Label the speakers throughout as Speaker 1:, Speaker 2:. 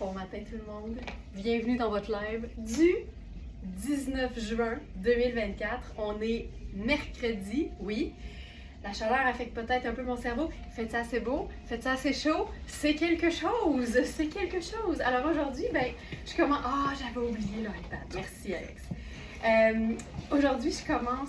Speaker 1: Bon matin tout le monde, bienvenue dans votre live du 19 juin 2024. On est mercredi, oui. La chaleur affecte peut-être un peu mon cerveau. Faites ça assez beau, faites ça assez chaud, c'est quelque chose, c'est quelque chose. Alors aujourd'hui, je commence... Ah, j'avais oublié l'iPad, merci Alex. Aujourd'hui, je commence...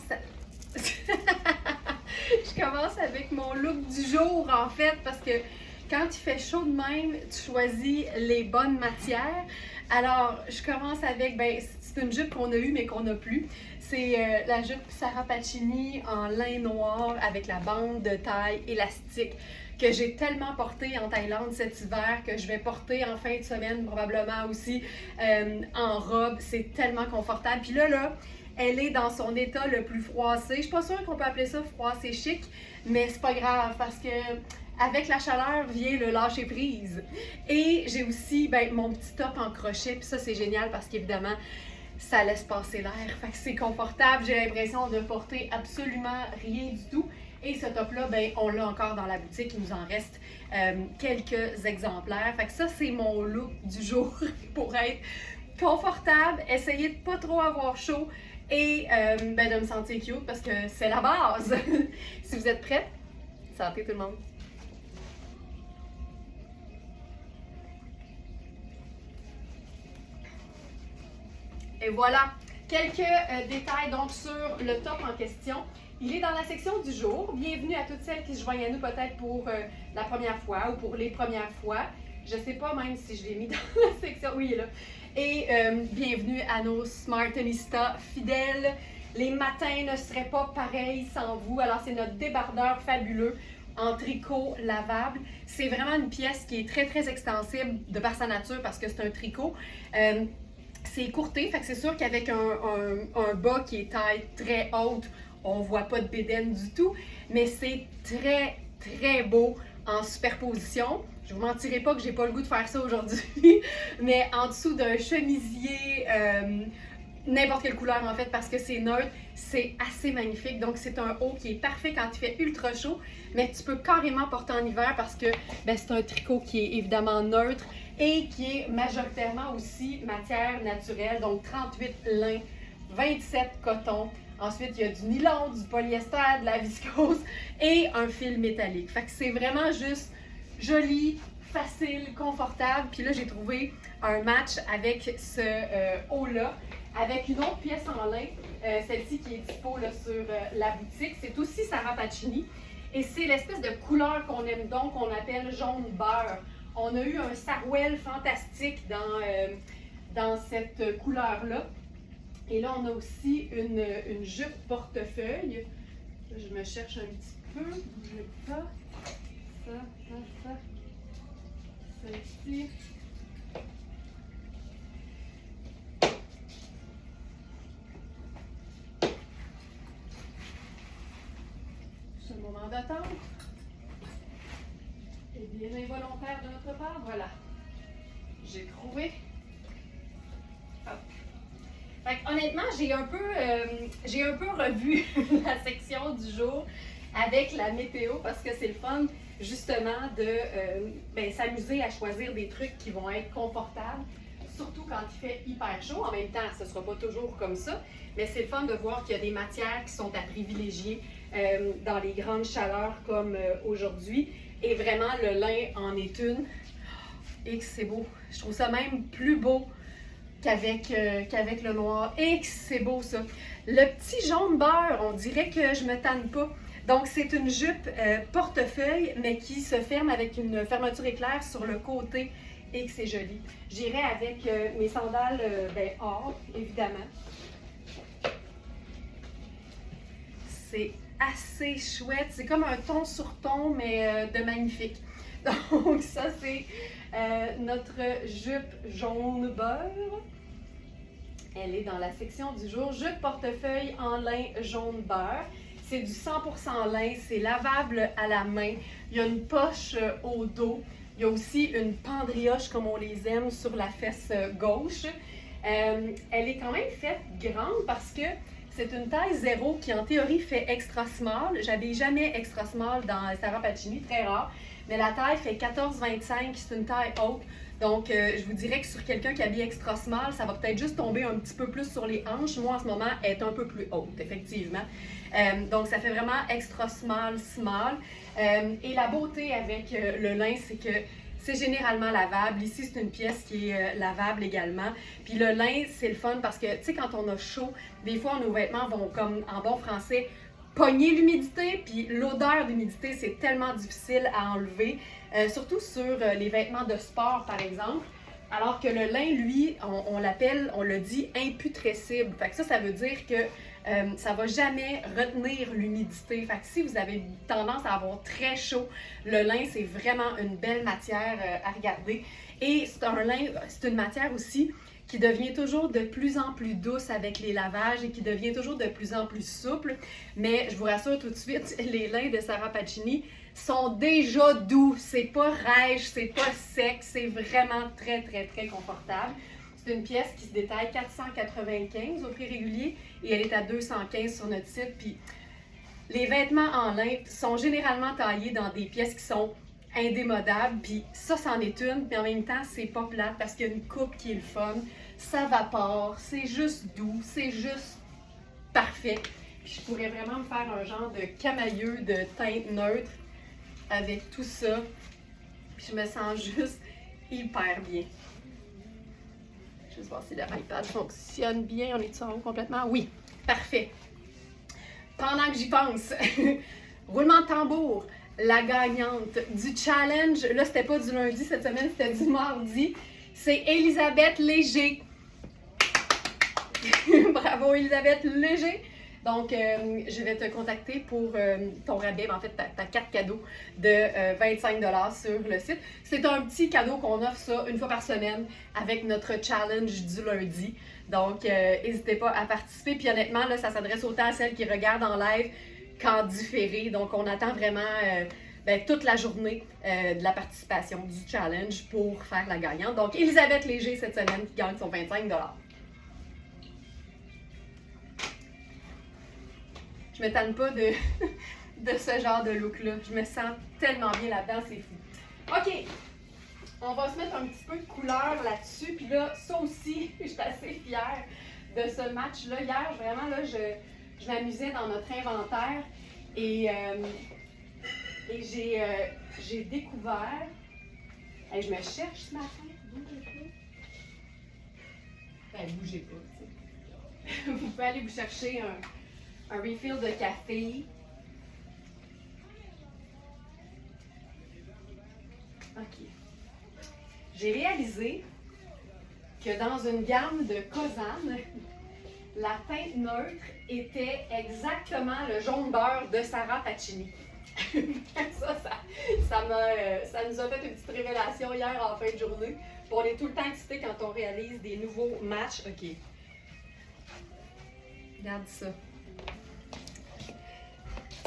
Speaker 1: je commence avec mon look du jour en fait, parce que quand il fait chaud de même, tu choisis les bonnes matières. Alors, je commence avec, c'est une jupe qu'on a eue mais qu'on n'a plus. C'est la jupe Sarah Pacini en lin noir avec la bande de taille élastique que j'ai tellement portée en Thaïlande cet hiver, que je vais porter en fin de semaine probablement aussi en robe. C'est tellement confortable. Puis là, elle est dans son état le plus froissé. Je suis pas sûre qu'on peut appeler ça froissé chic, mais c'est pas grave parce que avec la chaleur vient le lâcher prise. Et j'ai aussi mon petit top en crochet, puis ça c'est génial parce qu'évidemment ça laisse passer l'air, fait que c'est confortable. J'ai l'impression de porter absolument rien du tout. Et ce top-là, on l'a encore dans la boutique, il nous en reste quelques exemplaires. Fait que ça c'est mon look du jour pour être confortable, essayer de pas trop avoir chaud et de me sentir cute parce que c'est la base. Si vous êtes prêts, santé tout le monde! Et voilà, quelques détails donc sur le top en question. Il est dans la section du jour. Bienvenue à toutes celles qui se joignent à nous peut-être pour la première fois ou pour les premières fois. Je ne sais pas même si je l'ai mis dans la section. Oui, il est là. Et bienvenue à nos Smartanistas fidèles. Les matins ne seraient pas pareils sans vous. Alors, c'est notre débardeur fabuleux en tricot lavable. C'est vraiment une pièce qui est très, très extensible de par sa nature parce que c'est un tricot. C'est écourté, fait que c'est sûr qu'avec un bas qui est taille très haute, on voit pas de bédaine du tout, mais c'est très, très beau en superposition. Je vous mentirai pas que j'ai pas le goût de faire ça aujourd'hui, mais en dessous d'un chemisier, n'importe quelle couleur en fait, parce que c'est neutre, c'est assez magnifique. Donc c'est un haut qui est parfait quand il fait ultra chaud, mais tu peux carrément porter en hiver parce que c'est un tricot qui est évidemment neutre et qui est majoritairement aussi matière naturelle, donc 38 lin, 27 coton. Ensuite, il y a du nylon, du polyester, de la viscose et un fil métallique. Fait que c'est vraiment juste joli, facile, confortable. Puis là, j'ai trouvé un match avec ce haut-là, avec une autre pièce en lin, celle-ci qui est dispo là, sur la boutique. C'est aussi Sarah Pacini et c'est l'espèce de couleur qu'on aime donc, qu'on appelle jaune beurre. On a eu un sarouel fantastique dans cette couleur-là. Et là, on a aussi une jupe portefeuille. Je me cherche un petit peu. Bougez pas. Ça. Celle-ci. C'est le moment d'attendre. Et bien involontaire de notre part, voilà. J'ai trouvé. Hop. Fait que, honnêtement, j'ai un peu revu la section du jour avec la météo parce que c'est le fun justement de s'amuser à choisir des trucs qui vont être confortables, surtout quand il fait hyper chaud. En même temps, ce ne sera pas toujours comme ça, mais c'est le fun de voir qu'il y a des matières qui sont à privilégier dans les grandes chaleurs comme aujourd'hui. Et vraiment, le lin en est une. Et que c'est beau. Je trouve ça même plus beau qu'avec le noir. Et que c'est beau ça. Le petit jaune beurre, on dirait que je me tanne pas. Donc c'est une jupe portefeuille, mais qui se ferme avec une fermeture éclair sur le côté. Et que c'est joli. J'irai avec mes sandales or, évidemment. C'est assez chouette. C'est comme un ton sur ton, mais de magnifique. Donc ça, c'est notre jupe jaune beurre. Elle est dans la section du jour. Jupe portefeuille en lin jaune beurre. C'est du 100% lin. C'est lavable à la main. Il y a une poche au dos. Il y a aussi une pendrioche, comme on les aime, sur la fesse gauche. Elle est quand même faite grande parce que c'est une taille 0 qui, en théorie, fait extra small. J'avais jamais extra small dans Sarah Pacini, très rare. Mais la taille fait 14-25, c'est une taille haute. Donc, je vous dirais que sur quelqu'un qui habille extra small, ça va peut-être juste tomber un petit peu plus sur les hanches. Moi, en ce moment, elle est un peu plus haute, effectivement. Donc, ça fait vraiment extra small, small. Et la beauté avec le lin, c'est que c'est généralement lavable. Ici, c'est une pièce qui est lavable également. Puis le lin, c'est le fun parce que, tu sais, quand on a chaud, des fois, nos vêtements vont, comme en bon français, pogner l'humidité. Puis l'odeur d'humidité, c'est tellement difficile à enlever, surtout sur les vêtements de sport, par exemple. Alors que le lin, lui, on l'appelle, on le dit imputrescible. Fait que ça veut dire que ça ne va jamais retenir l'humidité. Fait que si vous avez tendance à avoir très chaud, le lin, c'est vraiment une belle matière à regarder. Et c'est un lin, c'est une matière aussi qui devient toujours de plus en plus douce avec les lavages et qui devient toujours de plus en plus souple. Mais je vous rassure tout de suite, les lins de Sarah Pacini sont déjà doux. C'est pas rêche, c'est pas sec, c'est vraiment très, très, très confortable. C'est une pièce qui se détaille 495 au prix régulier et elle est à 215 sur notre site. Puis les vêtements en lin sont généralement taillés dans des pièces qui sont indémodables. Puis ça, c'en est une. Puis en même temps, c'est pas plate parce qu'il y a une coupe qui est le fun. Ça vapore, c'est juste doux, c'est juste parfait. Puis je pourrais vraiment me faire un genre de camailleux de teinte neutre avec tout ça. Puis je me sens juste hyper bien. Je vais voir si le iPad fonctionne bien. On est en haut complètement? Oui, parfait. Pendant que j'y pense, roulement de tambour, la gagnante du challenge, là c'était pas du lundi cette semaine, c'était du mardi, c'est Elisabeth Léger. Bravo Elisabeth Léger. Donc, je vais te contacter pour ton rabais, en fait, ta carte cadeau de 25 $ sur le site. C'est un petit cadeau qu'on offre ça une fois par semaine avec notre challenge du lundi. Donc, n'hésitez pas à participer. Puis honnêtement, là, ça s'adresse autant à celles qui regardent en live qu'en différé. Donc, on attend vraiment toute la journée de la participation du challenge pour faire la gagnante. Donc, Elisabeth Léger cette semaine qui gagne son 25 $. Je me tanne pas de ce genre de look-là. Je me sens tellement bien là-dedans, c'est fou. OK, on va se mettre un petit peu de couleur là-dessus. Puis là, ça aussi, je suis assez fière de ce match-là. Hier, vraiment, là, je m'amusais dans notre inventaire et j'ai découvert... Hey, je me cherche ce matin. Bougez pas, tu sais. Vous pouvez aller vous chercher un refill de café. OK. J'ai réalisé que dans une gamme de Cosane, la teinte neutre était exactement le jaune beurre de Sarah Pacini. ça nous a fait une petite révélation hier en fin de journée. Puis on est tout le temps excités quand on réalise des nouveaux matchs. OK. Regarde ça.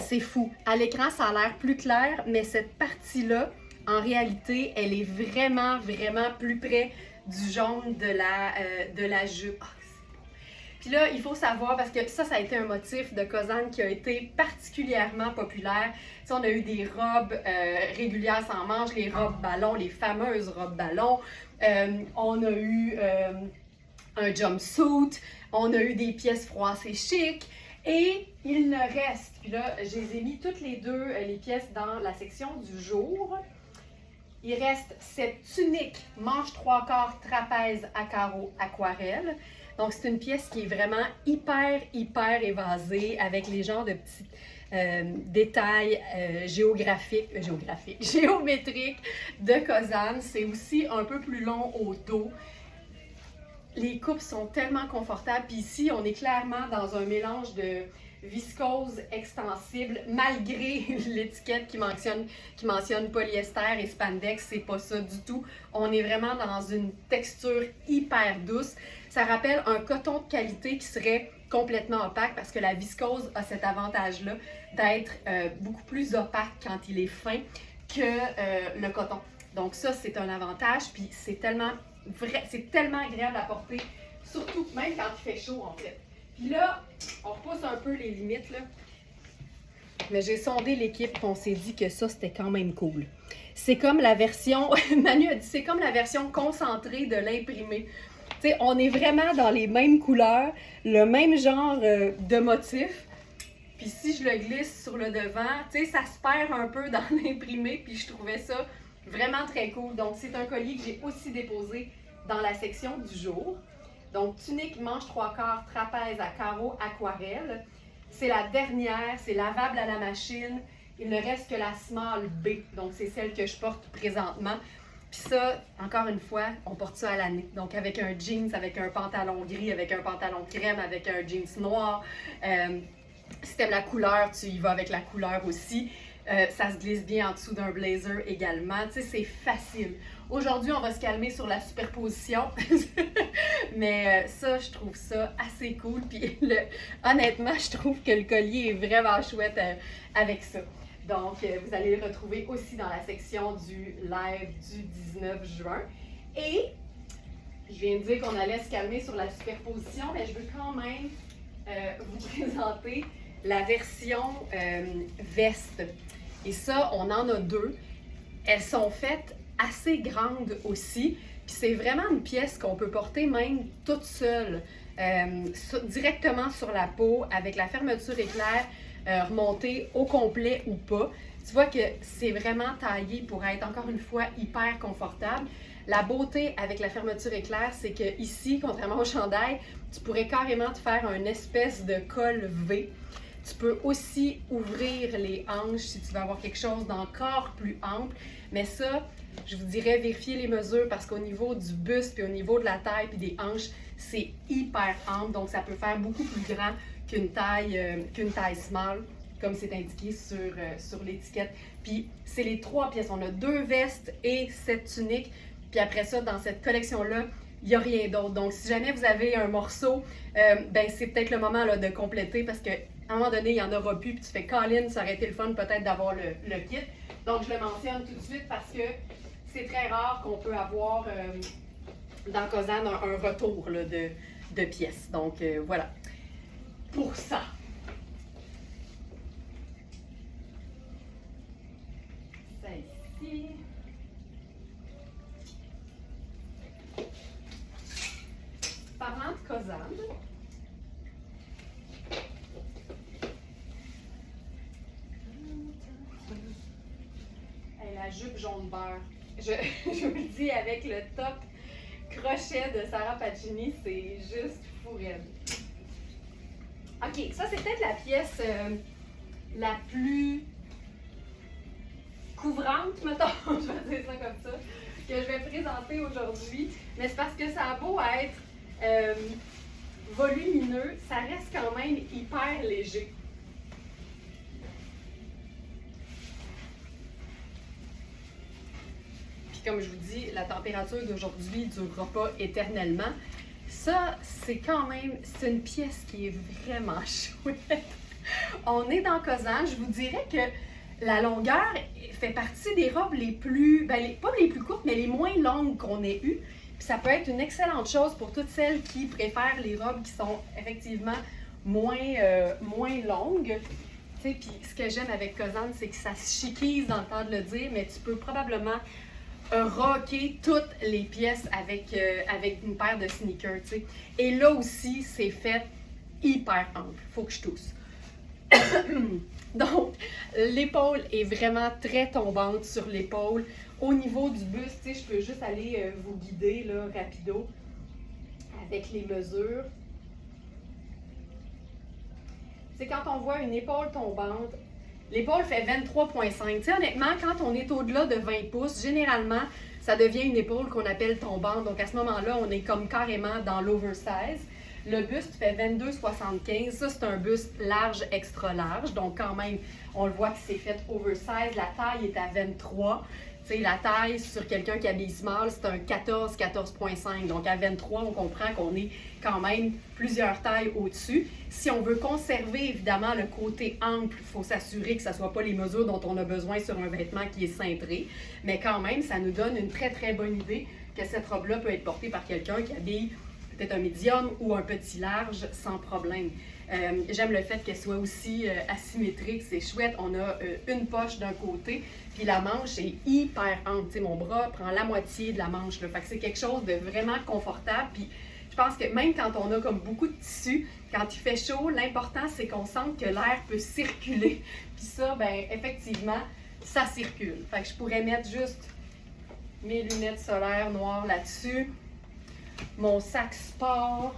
Speaker 1: C'est fou. À l'écran, ça a l'air plus clair, mais cette partie-là, en réalité, elle est vraiment, vraiment plus près du jaune de la jupe. Oh, c'est beau. Puis là, il faut savoir, parce que ça a été un motif de Cosane qui a été particulièrement populaire. Tu sais, on a eu des robes régulières sans manches, les robes ballons, les fameuses robes ballons. On a eu un jumpsuit, on a eu des pièces froissées chic. Et il ne reste, puis là, je les ai mis toutes les deux, les pièces dans la section du jour. Il reste cette tunique manche 3/4 trapèze à carreaux aquarelle. Donc, c'est une pièce qui est vraiment hyper, hyper évasée avec les genres de petits détails géométriques de Cosane. C'est aussi un peu plus long au dos. Les coupes sont tellement confortables. Puis ici, on est clairement dans un mélange de viscose extensible, malgré l'étiquette qui mentionne polyester et spandex. C'est pas ça du tout. On est vraiment dans une texture hyper douce. Ça rappelle un coton de qualité qui serait complètement opaque parce que la viscose a cet avantage-là d'être beaucoup plus opaque quand il est fin que le coton. Donc ça, c'est un avantage. Puis c'est tellement agréable à porter, surtout même quand il fait chaud en fait. Puis là, on repousse un peu les limites là. Mais j'ai sondé l'équipe et on s'est dit que ça, c'était quand même cool. C'est comme la version, Manu a dit, c'est comme la version concentrée de l'imprimé. Tu sais, on est vraiment dans les mêmes couleurs, le même genre de motif. Puis si je le glisse sur le devant, tu sais, ça se perd un peu dans l'imprimé. Puis je trouvais ça vraiment très cool. Donc c'est un collier que j'ai aussi déposé dans la section du jour. Donc tunique manche 3/4 trapèze à carreaux aquarelle. C'est la dernière, c'est lavable à la machine. Il ne reste que la small B, donc c'est celle que je porte présentement. Puis ça, encore une fois, on porte ça à l'année. Donc avec un jeans, avec un pantalon gris, avec un pantalon crème, avec un jeans noir. Si t'aimes la couleur, tu y vas avec la couleur aussi. Ça se glisse bien en dessous d'un blazer également. Tu sais, c'est facile. Aujourd'hui, on va se calmer sur la superposition. Mais ça, je trouve ça assez cool. Puis honnêtement, je trouve que le collier est vraiment chouette avec ça. Donc, vous allez le retrouver aussi dans la section du live du 19 juin. Et je viens de dire qu'on allait se calmer sur la superposition, mais je veux quand même vous présenter la version veste. Et ça, on en a deux. Elles sont faites assez grandes aussi. Puis c'est vraiment une pièce qu'on peut porter même toute seule, directement sur la peau, avec la fermeture éclair remontée au complet ou pas. Tu vois que c'est vraiment taillé pour être, encore une fois, hyper confortable. La beauté avec la fermeture éclair, c'est que ici, contrairement au chandail, tu pourrais carrément te faire une espèce de col V. Tu peux aussi ouvrir les hanches si tu veux avoir quelque chose d'encore plus ample. Mais ça, je vous dirais vérifier les mesures parce qu'au niveau du buste, puis au niveau de la taille, puis des hanches, c'est hyper ample. Donc, ça peut faire beaucoup plus grand qu'une taille small, comme c'est indiqué sur l'étiquette. Puis, c'est les trois pièces. On a 2 vestes et cette tunique. Puis après ça, dans cette collection-là, il n'y a rien d'autre. Donc, si jamais vous avez un morceau, ben c'est peut-être le moment là, de compléter parce qu'à un moment donné, il n'y en aura plus. Puis tu fais Colin, ça aurait été le fun peut-être d'avoir le kit. Donc, je le mentionne tout de suite parce que c'est très rare qu'on peut avoir dans Cozanne un retour là, de pièces. Donc, voilà. Pour ça. Ça ici. Parlant de Cozanne, la jupe jaune beurre. Je vous le dis, avec le top crochet de Sarah Pacini, c'est juste fou raide. OK, ça c'est peut-être la pièce la plus couvrante, mettons, je vais dire ça comme ça, que je vais présenter aujourd'hui. Mais c'est parce que ça a beau être volumineux, ça reste quand même hyper léger. Puis comme je vous dis, la température d'aujourd'hui ne durera pas éternellement. Ça, c'est quand même, c'est une pièce qui est vraiment chouette. On est dans Cozanne, je vous dirais que la longueur fait partie des robes les plus, pas les plus courtes, mais les moins longues qu'on ait eues. Puis ça peut être une excellente chose pour toutes celles qui préfèrent les robes qui sont effectivement moins longues. Tu sais, puis ce que j'aime avec Cozanne, c'est que ça se chiquise dans le temps de le dire, mais tu peux probablement rocker toutes les pièces avec une paire de sneakers, tu sais. Et là aussi, c'est fait hyper ample. Faut que je tousse. Donc, l'épaule est vraiment très tombante sur l'épaule. Au niveau du buste, tu sais, je peux juste aller vous guider là, rapido avec les mesures. C'est quand on voit une épaule tombante, l'épaule fait 23,5. Tu sais, honnêtement, quand on est au-delà de 20 pouces, généralement, ça devient une épaule qu'on appelle tombante. Donc, à ce moment-là, on est comme carrément dans l'oversize. Le buste fait 22,75. Ça, c'est un buste large, extra large. Donc, quand même, on le voit que c'est fait oversize. La taille est à 23. Tu sais, la taille sur quelqu'un qui habille small, c'est un 14, 14,5. Donc, à 23, on comprend qu'on est quand même plusieurs tailles au-dessus. Si on veut conserver, évidemment, le côté ample, il faut s'assurer que ce ne soit pas les mesures dont on a besoin sur un vêtement qui est cintré. Mais quand même, ça nous donne une très, très bonne idée que cette robe-là peut être portée par quelqu'un qui habille peut-être un médium ou un petit large sans problème. J'aime le fait qu'elle soit aussi asymétrique, c'est chouette. On a une poche d'un côté, puis la manche est hyper ample. Tu sais, mon bras prend la moitié de la manche, là. Fait que c'est quelque chose de vraiment confortable. Puis je pense que même quand on a comme beaucoup de tissu, quand il fait chaud, l'important c'est qu'on sente que l'air peut circuler. Puis ça, ben effectivement, ça circule. Fait que je pourrais mettre juste mes lunettes solaires noires là-dessus, mon sac sport.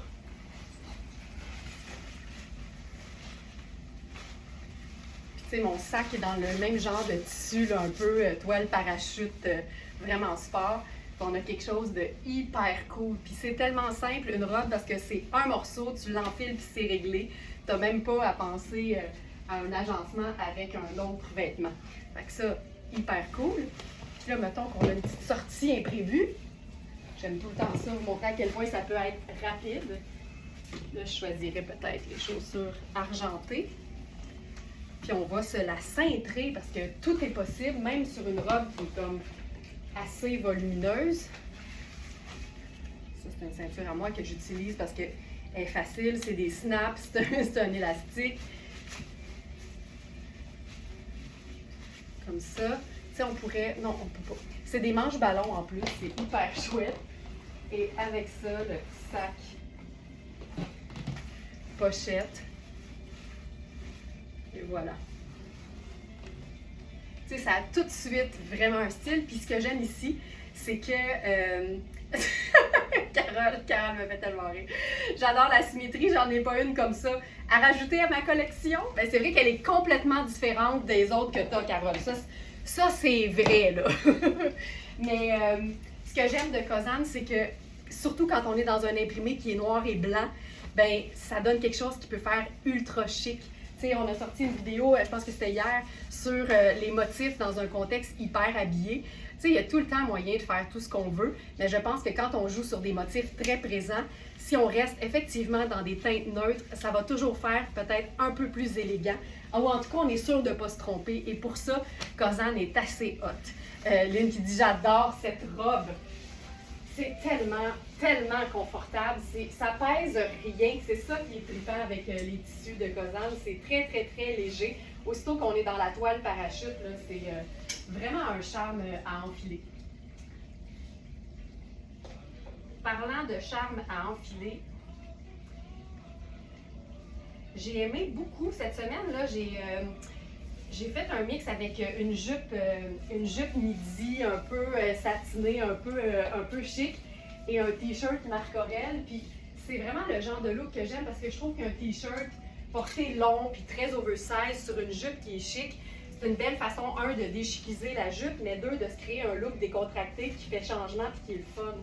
Speaker 1: Tu sais, mon sac est dans le même genre de tissu, là, un peu toile parachute, vraiment sport. On a quelque chose de hyper cool. Puis c'est tellement simple, une robe, parce que c'est un morceau, tu l'enfiles puis c'est réglé. Tu n'as même pas à penser à un agencement avec un autre vêtement. Fait que ça, hyper cool. Puis là, mettons qu'on a une petite sortie imprévue. J'aime tout le temps ça, vous montrer à quel point ça peut être rapide. Là, je choisirais peut-être les chaussures argentées. Puis on va se la cintrer parce que tout est possible, même sur une robe qui est comme assez volumineuse. Ça, c'est une ceinture à moi que j'utilise parce qu'elle est facile, c'est des snaps, c'est un élastique. Comme ça. Tu sais, on pourrait... Non, on peut pas. C'est des manches ballons en plus, c'est hyper chouette. Et avec ça, le petit sac pochette. Et voilà. Tu sais, ça a tout de suite vraiment un style. Puis ce que j'aime ici, c'est que... Carole me fait tellement rire. J'adore la symétrie, j'en ai pas une comme ça. À rajouter à ma collection, ben c'est vrai qu'elle est complètement différente des autres que t'as, Carole. Ça c'est vrai, là. Mais ce que j'aime de Cozan, c'est que, surtout quand on est dans un imprimé qui est noir et blanc, ben ça donne quelque chose qui peut faire ultra chic. Tu sais, on a sorti une vidéo, je pense que c'était hier, sur les motifs dans un contexte hyper habillé. Tu sais, il y a tout le temps moyen de faire tout ce qu'on veut, mais je pense que quand on joue sur des motifs très présents, si on reste effectivement dans des teintes neutres, ça va toujours faire peut-être un peu plus élégant. Ou en tout cas, on est sûr de ne pas se tromper. Et pour ça, Cozan est assez hot. Lynn qui dit « J'adore cette robe ». C'est tellement confortable. Ça pèse rien. C'est ça qui est trippant avec les tissus de Cozan. C'est très léger. Aussitôt qu'on est dans la toile parachute, c'est vraiment un charme à enfiler. Parlant de charme à enfiler, j'ai aimé beaucoup cette semaine. Là, j'ai fait un mix avec une jupe midi un peu satinée, un peu chic, et un t-shirt Marc Aurèle. Puis c'est vraiment le genre de look que j'aime parce que je trouve qu'un t-shirt porté long puis très oversize sur une jupe qui est chic, c'est une belle façon, un, de déchiquiser la jupe, mais deux, de se créer un look décontracté qui fait changement puis qui est le fun.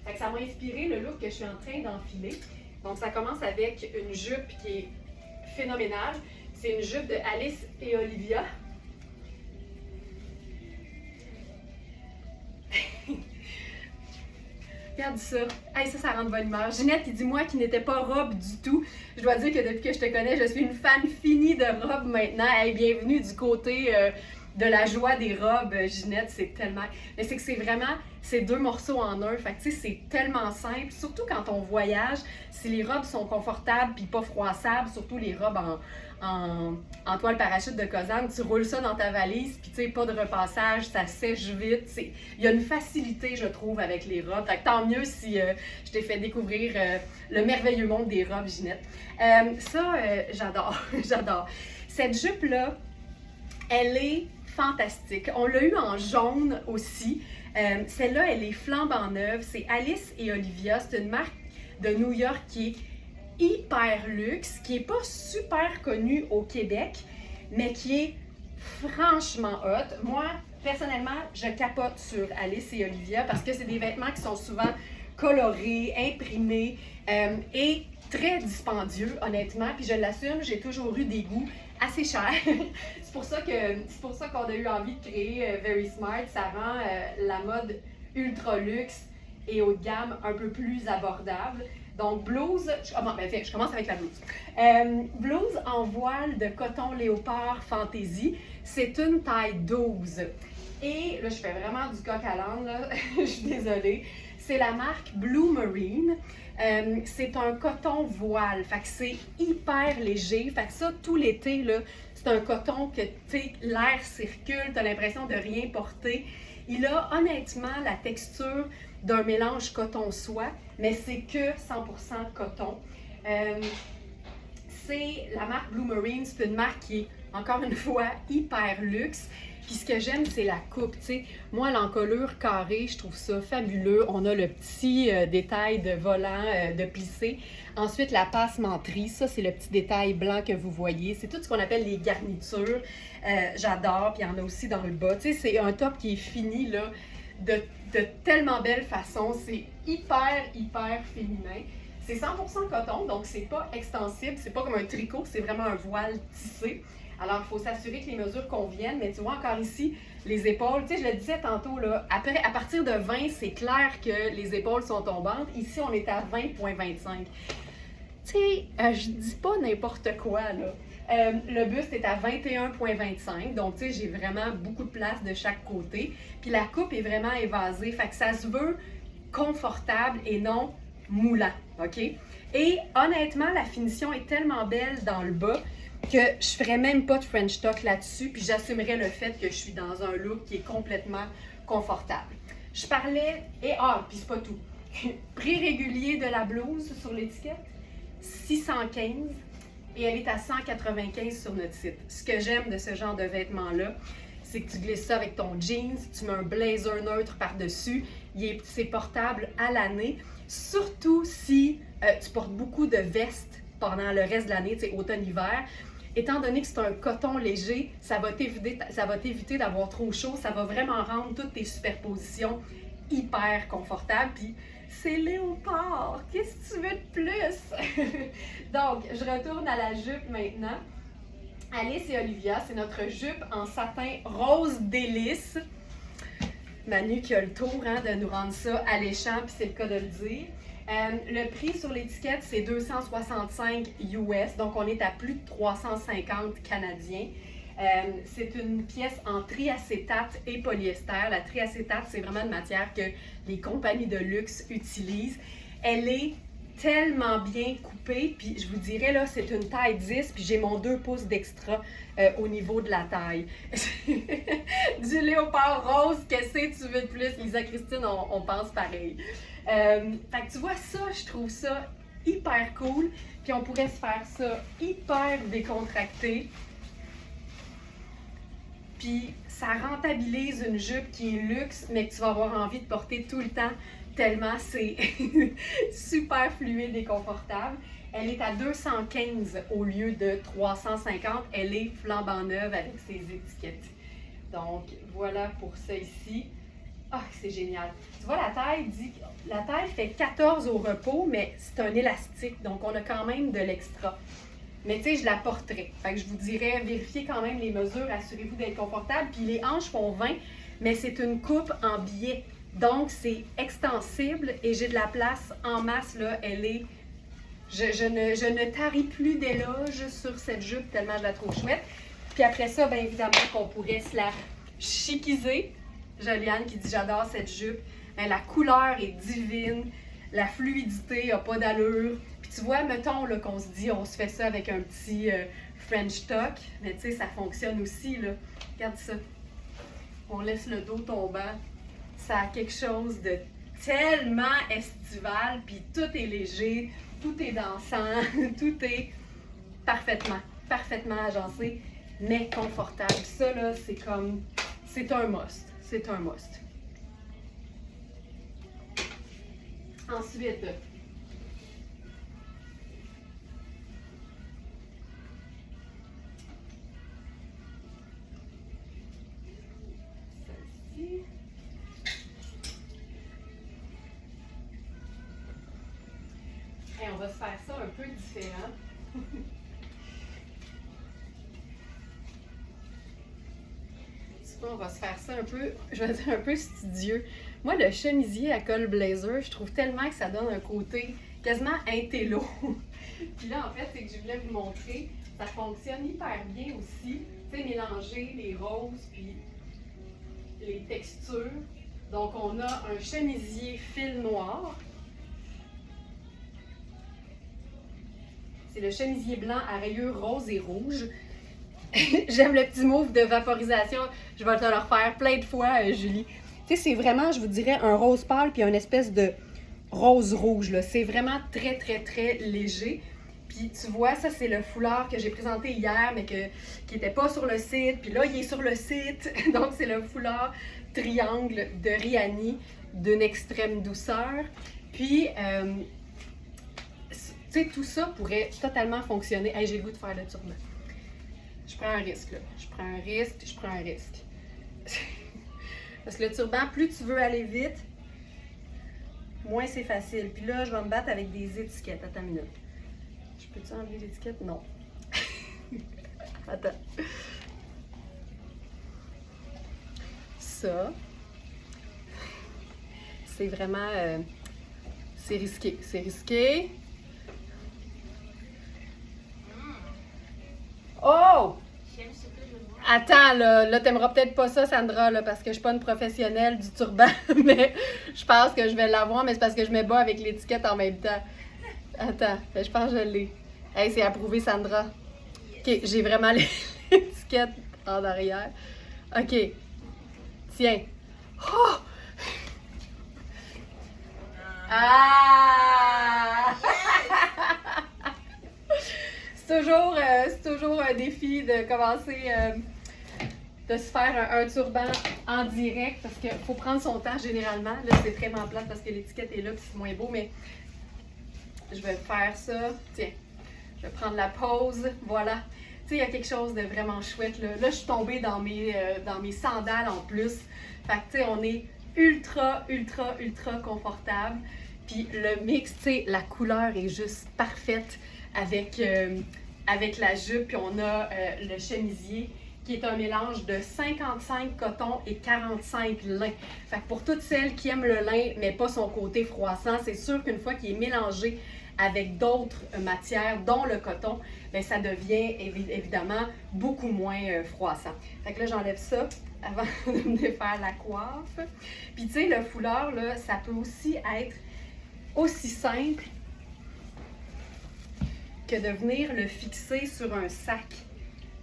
Speaker 1: Fait que ça m'a inspiré le look que je suis en train d'enfiler. Donc ça commence avec une jupe qui est phénoménale. C'est une jupe de Alice et Olivia. Regarde ça. Hey, ça rend de bonne humeur. Ginette qui dit, moi qui n'étais pas robe du tout, je dois dire que depuis que je te connais, je suis une fan finie de robes maintenant. Hey, bienvenue du côté de la joie des robes, Ginette. C'est tellement... Mais c'est que c'est vraiment ces deux morceaux en un. Fait que tu sais, c'est tellement simple. Surtout quand on voyage, si les robes sont confortables puis pas froissables, surtout les robes en toile parachute de Cozan, tu roules ça dans ta valise, puis tu sais, pas de repassage, ça sèche vite. Il y a une facilité, je trouve, avec les robes. Fait que tant mieux si je t'ai fait découvrir le merveilleux monde des robes, Ginette. J'adore, j'adore. Cette jupe-là, elle est fantastique. On l'a eu en jaune aussi. Celle-là, elle est flambant neuve. C'est Alice et Olivia. C'est une marque de New York qui est hyper luxe, qui n'est pas super connue au Québec, mais qui est franchement hot. Moi, personnellement, je capote sur Alice et Olivia parce que c'est des vêtements qui sont souvent colorés, imprimés et très dispendieux, honnêtement. Puis je l'assume, j'ai toujours eu des goûts assez chers. C'est pour ça qu'on a eu envie de créer Very Smart. Ça rend la mode ultra luxe et haut de gamme un peu plus abordable. Donc, blouse, je commence avec la blouse. Blouse en voile de coton léopard fantaisie. C'est une taille 12. Et là, je fais vraiment du coq à l'âne, là. Je suis désolée. C'est la marque Blue Marine. C'est un coton voile, fait que c'est hyper léger. Fait que ça, tout l'été, là, c'est un coton que, tu sais, l'air circule, tu as l'impression de rien porter. Il a honnêtement la texture d'un mélange coton-soie, mais c'est que 100% coton. C'est la marque Blue Marine, c'est une marque qui est, encore une fois, hyper luxe. Puis ce que j'aime, c'est la coupe, tu sais. Moi, l'encolure carrée, je trouve ça fabuleux. On a le petit détail de volant, de plissé. Ensuite, la passementerie, ça, c'est le petit détail blanc que vous voyez. C'est tout ce qu'on appelle les garnitures. J'adore, puis il y en a aussi dans le bas. Tu sais, c'est un top qui est fini, là, de tellement belle façon. C'est hyper féminin. C'est 100% coton, donc c'est pas extensible. C'est pas comme un tricot, c'est vraiment un voile tissé. Alors, il faut s'assurer que les mesures conviennent, mais tu vois encore ici, les épaules, tu sais, je le disais tantôt, là, après, à partir de 20, c'est clair que les épaules sont tombantes. Ici, on est à 20,25. Tu sais, je dis pas n'importe quoi, là. Le buste est à 21,25, donc tu sais, j'ai vraiment beaucoup de place de chaque côté. Puis la coupe est vraiment évasée, fait que ça se veut confortable et non moulant, OK? Et honnêtement, la finition est tellement belle dans le bas que je ferais même pas de French tuck là-dessus, puis j'assumerais le fait que je suis dans un look qui est complètement confortable. Je parlais, puis c'est pas tout. Prix régulier de la blouse sur l'étiquette, 615, et elle est à 195 sur notre site. Ce que j'aime de ce genre de vêtements-là, c'est que tu glisses ça avec ton jeans, tu mets un blazer neutre par-dessus, c'est portable à l'année, surtout si tu portes beaucoup de vestes pendant le reste de l'année, tu sais, automne-hiver. Étant donné que c'est un coton léger, ça va t'éviter d'avoir trop chaud. Ça va vraiment rendre toutes tes superpositions hyper confortables. Puis c'est léopard! Qu'est-ce que tu veux de plus? Donc, je retourne à la jupe maintenant. Alice et Olivia, c'est notre jupe en satin rose délice. Manu qui a le tour de nous rendre ça alléchant, puis c'est le cas de le dire. Le prix sur l'étiquette, c'est 265 US, donc on est à plus de 350 canadiens. C'est une pièce en triacétate et polyester. La triacétate, c'est vraiment une matière que les compagnies de luxe utilisent. Elle est tellement bien coupée, puis je vous dirais, là, c'est une taille 10, puis j'ai mon 2 pouces d'extra au niveau de la taille. Du léopard rose, qu'est-ce que tu veux de plus? Lisa Christine, on pense pareil. Fait que tu vois ça, je trouve ça hyper cool, puis on pourrait se faire ça hyper décontracté. Puis ça rentabilise une jupe qui est luxe, mais que tu vas avoir envie de porter tout le temps, tellement c'est super fluide et confortable. Elle est à 215 au lieu de 350. Elle est flambant neuve avec ses étiquettes. Donc voilà pour ça ici. Ah, c'est génial. Tu vois, la taille fait 14 au repos, mais c'est un élastique, donc on a quand même de l'extra. Mais tu sais, je la porterai. Fait que je vous dirais, vérifiez quand même les mesures, assurez-vous d'être confortable. Puis les hanches font 20, mais c'est une coupe en biais. Donc, c'est extensible et j'ai de la place en masse, là. Elle est... Je ne tarie plus d'éloges sur cette jupe tellement je la trouve chouette. Puis après ça, bien évidemment qu'on pourrait se la chiquiser. Joliane qui dit « J'adore cette jupe. » La couleur est divine. La fluidité n'a pas d'allure. Puis tu vois, mettons là, qu'on se dit, on se fait ça avec un petit French tuck. Mais tu sais, ça fonctionne aussi, là. Regarde ça. On laisse le dos tombant. Ça a quelque chose de tellement estival. Puis tout est léger, tout est dansant, tout est parfaitement agencé, mais confortable. Ça, là, c'est comme... C'est un must. C'est un must. Ensuite, celle-ci. Et on va se faire ça un peu différent. On va se faire ça un peu, je vais dire un peu studieux. Moi, le chemisier à col blazer, je trouve tellement que ça donne un côté quasiment intello. Puis là, en fait, c'est que je voulais vous montrer, ça fonctionne hyper bien aussi. Tu sais, mélanger les roses puis les textures. Donc, on a un chemisier fil noir. C'est le chemisier blanc à rayures rose et rouge. J'aime le petit move de vaporisation. Je vais te le refaire plein de fois, Julie. Tu sais, c'est vraiment, je vous dirais, un rose pâle puis une espèce de rose rouge. C'est vraiment très, très, très léger. Puis tu vois, ça, c'est le foulard que j'ai présenté hier, mais qui n'était pas sur le site. Puis là, il est sur le site. Donc, c'est le foulard triangle de Riani d'une extrême douceur. Puis, tu sais, tout ça pourrait totalement fonctionner. Hey, j'ai le goût de faire le turban. Je prends un risque, là. Je prends un risque. Parce que le turban, plus tu veux aller vite, moins c'est facile. Puis là, je vais me battre avec des étiquettes. Attends une minute. Je peux-tu enlever l'étiquette? Non. Attends. Ça, c'est vraiment... c'est risqué. C'est risqué. Oh! Attends, là t'aimeras peut-être pas ça, Sandra, là, parce que je suis pas une professionnelle du turban, mais je pense que je vais l'avoir, mais c'est parce que je me bats avec l'étiquette en même temps. Attends, je pense que je l'ai. Hey, c'est approuvé, Sandra. OK, j'ai vraiment l'étiquette en arrière. OK. Tiens. Oh! Ah! C'est toujours un défi de commencer, de se faire un turban en direct parce qu'il faut prendre son temps généralement. Là, c'est vraiment plate parce que l'étiquette est là et c'est moins beau, mais je vais faire ça. Tiens, je vais prendre la pause. Voilà. Tu sais, il y a quelque chose de vraiment chouette. Là, je suis tombée dans mes sandales en plus. Fait que, tu sais, on est ultra, ultra, ultra confortable. Puis le mix, tu sais, la couleur est juste parfaite avec la jupe. Puis on a le chemisier qui est un mélange de 55 coton et 45 lin. Fait que pour toutes celles qui aiment le lin, mais pas son côté froissant, c'est sûr qu'une fois qu'il est mélangé avec d'autres matières, dont le coton, bien, ça devient évidemment beaucoup moins froissant. Fait que là, j'enlève ça avant de me défaire la coiffe. Puis tu sais, le foulard, là, ça peut aussi être aussi simple que de venir le fixer sur un sac. Tu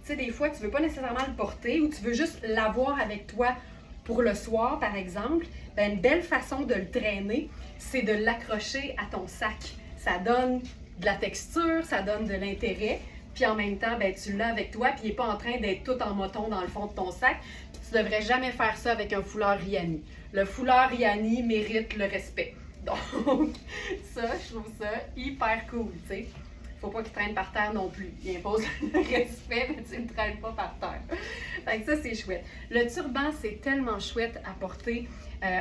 Speaker 1: sais, des fois, tu ne veux pas nécessairement le porter ou tu veux juste l'avoir avec toi pour le soir, par exemple. Bien, une belle façon de le traîner, c'est de l'accrocher à ton sac. Ça donne de la texture, ça donne de l'intérêt, puis en même temps, bien, tu l'as avec toi, puis il n'est pas en train d'être tout en moton dans le fond de ton sac. Tu ne devrais jamais faire ça avec un foulard Riani. Le foulard Riani mérite le respect. Donc, ça, je trouve ça hyper cool, tu sais. Faut pas qu'il traîne par terre non plus. Il impose le respect, mais tu ne traînes pas par terre. Fait que ça, c'est chouette. Le turban, c'est tellement chouette à porter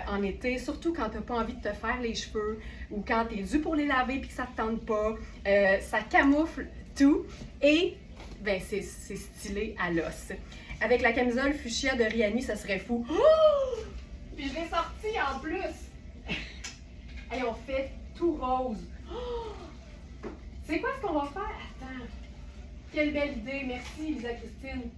Speaker 1: en été, surtout quand tu n'as pas envie de te faire les cheveux ou quand tu es dû pour les laver et que ça ne te tente pas. Ça camoufle tout et ben, c'est stylé à l'os. Avec la camisole fuchsia de Riani, ça serait fou. Oh! Puis je l'ai sorti en plus. Hey, on fait tout rose. Oh! C'est quoi ce qu'on va faire? Attends. Quelle belle idée. Merci, Lisa Christine.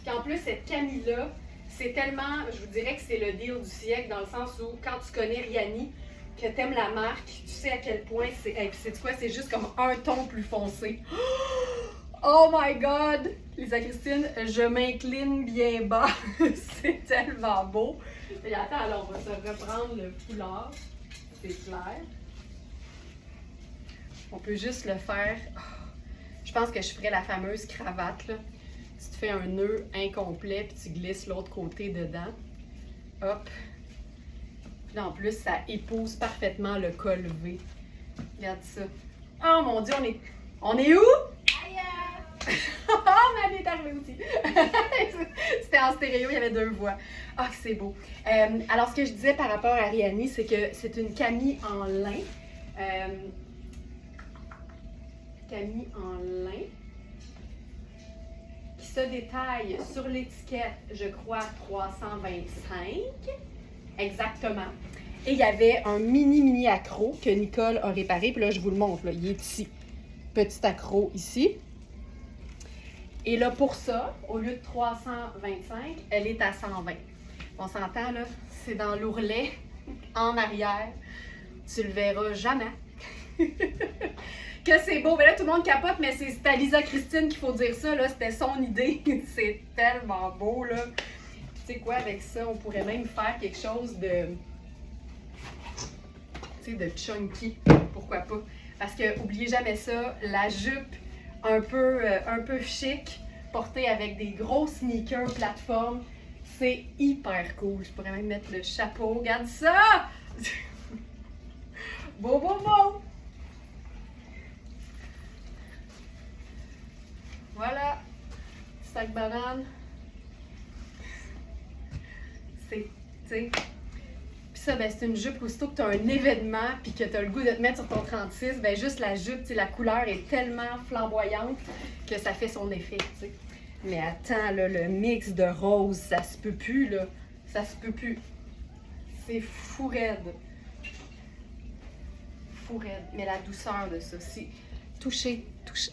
Speaker 1: Puis en plus, cette Camille-là, c'est tellement, je vous dirais que c'est le deal du siècle, dans le sens où quand tu connais Riani, que tu aimes la marque, tu sais à quel point c'est. Et puis c'est quoi? C'est juste comme un ton plus foncé. Oh my God! Lisa Christine, je m'incline bien bas. C'est tellement beau. Et attends, alors on va se reprendre le foulard. C'est clair. On peut juste le faire. Je pense que je ferais la fameuse cravate, là. Tu te fais un nœud incomplet puis tu glisses l'autre côté dedans. Hop. Puis là, en plus, ça épouse parfaitement le col V. Regarde ça. Oh mon Dieu, on est où? Aïe! Oh, ma vie est arrivée aussi. C'était en stéréo, il y avait deux voix. Ah, oh, c'est beau. Alors, ce que je disais par rapport à Riani, c'est que c'est une camille en lin. Camille en lin. Qui se détaille sur l'étiquette, je crois, 325. Exactement. Et il y avait un mini accro que Nicole a réparé. Puis là, je vous le montre. Là, il est ici. Petit accro ici. Et là, pour ça, au lieu de 325, elle est à 120. On s'entend, là, c'est dans l'ourlet, en arrière. Tu le verras jamais. Que c'est beau. Mais là, tout le monde capote, mais c'est à Lisa Christine qu'il faut dire ça, là. C'était son idée. C'est tellement beau, là. Tu sais quoi, avec ça, on pourrait même faire quelque chose de... Tu sais, de chunky. Pourquoi pas? Parce que, oubliez jamais ça, la jupe un peu chic, portée avec des gros sneakers plateforme, c'est hyper cool. Je pourrais même mettre le chapeau. Regarde ça! Beau, beau, beau! Voilà, sac banane. C'est, tu sais. Puis ça, ben, c'est une jupe, aussitôt que tu as un événement puis que tu as le goût de te mettre sur ton 36, ben juste la jupe, tu sais, la couleur est tellement flamboyante que ça fait son effet, tu sais. Mais attends, là, le mix de rose, ça se peut plus, là. Ça se peut plus. C'est fou raide. Fou raide. Mais la douceur de ça, c'est toucher,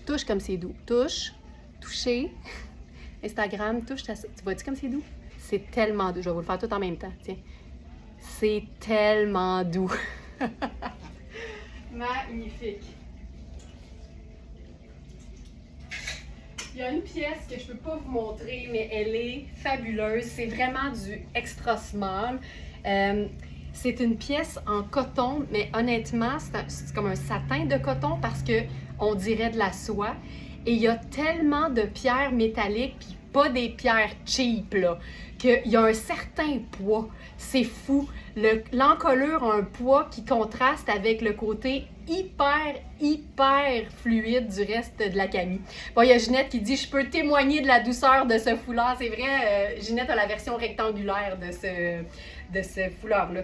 Speaker 1: touche comme c'est doux. Toucher. Instagram, touche, tu vois-tu comme c'est doux? C'est tellement doux. Je vais vous le faire tout en même temps, tiens. C'est tellement doux. Magnifique. Il y a une pièce que je ne peux pas vous montrer, mais elle est fabuleuse. C'est vraiment du extra small. C'est une pièce en coton, mais honnêtement, c'est comme un satin de coton parce que on dirait de la soie. Et il y a tellement de pierres métalliques, puis pas des pierres cheap, là, qu'il y a un certain poids. C'est fou. L'encolure a un poids qui contraste avec le côté hyper fluide du reste de la camie. Bon, il y a Ginette qui dit « Je peux témoigner de la douceur de ce foulard. » C'est vrai, Ginette a la version rectangulaire de ce foulard-là.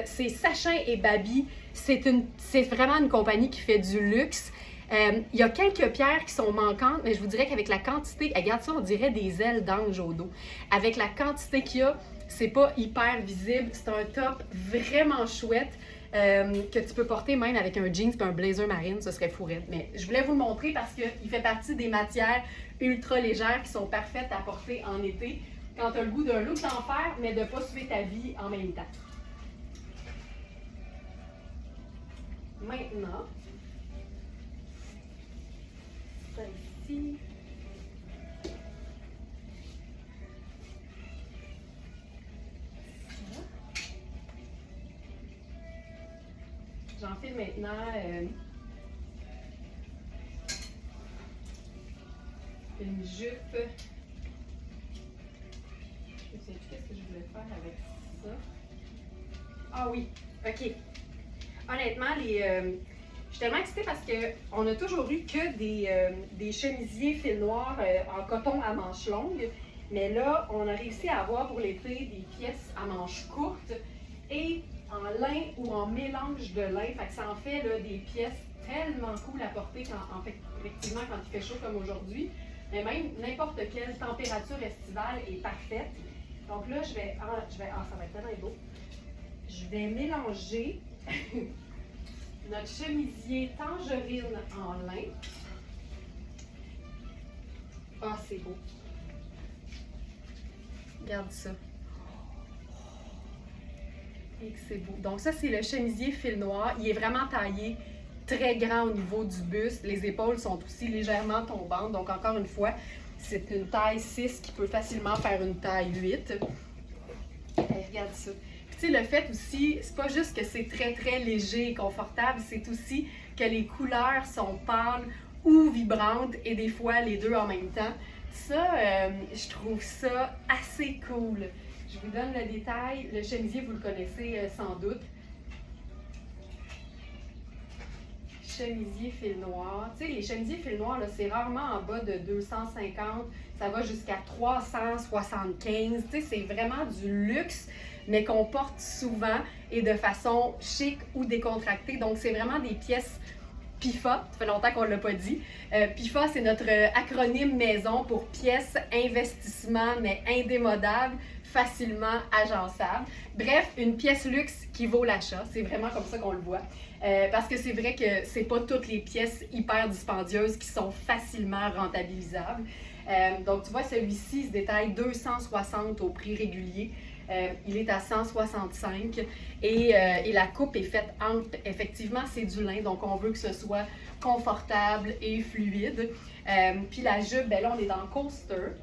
Speaker 1: C'est Sachin et Baby. C'est vraiment une compagnie qui fait du luxe. Il y a quelques pierres qui sont manquantes, mais je vous dirais qu'avec la quantité, regarde ça, on dirait des ailes d'ange au dos. Avec la quantité qu'il y a, c'est pas hyper visible. C'est un top vraiment chouette que tu peux porter même avec un jeans et un blazer marine, ce serait fourette. Mais je voulais vous le montrer parce qu'il fait partie des matières ultra légères qui sont parfaites à porter en été quand tu as le goût d'un look d'enfer, mais de ne pas suer ta vie en même temps. Maintenant, ça ici. J'enfile maintenant une jupe. Je ne sais plus qu'est-ce que je voulais faire avec ça. Ah oui, ok. Honnêtement, je suis tellement excitée parce qu'on a toujours eu que des chemisiers fil noir en coton à manches longues. Mais là, on a réussi à avoir pour l'été des pièces à manches courtes et en lin ou en mélange de lin. Fait que ça en fait là, des pièces tellement cool à porter effectivement quand il fait chaud comme aujourd'hui. Mais même n'importe quelle température estivale est parfaite. Donc là, ça va être tellement beau. Je vais mélanger notre chemisier tangerine en lin. Ah, c'est beau. Regarde ça. Et que c'est beau. Donc ça, c'est le chemisier fil noir. Il est vraiment taillé très grand au niveau du buste. Les épaules sont aussi légèrement tombantes. Donc encore une fois, c'est une taille 6 qui peut facilement faire une taille 8. Regarde ça. Puis tu sais, le fait aussi, c'est pas juste que c'est très léger et confortable, c'est aussi que les couleurs sont pâles ou vibrantes et des fois les deux en même temps. Ça, je trouve ça assez cool. Je vous donne le détail. Le chemisier, vous le connaissez sans doute. Chemisier fil noir. Tu sais, les chemisiers fil noir, c'est rarement en bas de 250. Ça va jusqu'à 375. Tu sais, c'est vraiment du luxe, mais qu'on porte souvent et de façon chic ou décontractée. Donc, c'est vraiment des pièces PIFA, ça fait longtemps qu'on ne l'a pas dit. PIFA, c'est notre acronyme maison pour pièces, investissement, mais indémodable, facilement agençable. Bref, une pièce luxe qui vaut l'achat, c'est vraiment comme ça qu'on le voit. Parce que c'est vrai que c'est pas toutes les pièces hyper dispendieuses qui sont facilement rentabilisables. Donc tu vois, celui-ci se détaille 260 au prix régulier. Il est à 165 et la coupe est faite ample. Effectivement, c'est du lin, donc on veut que ce soit confortable et fluide. Puis la jupe, ben là, on est dans le coaster.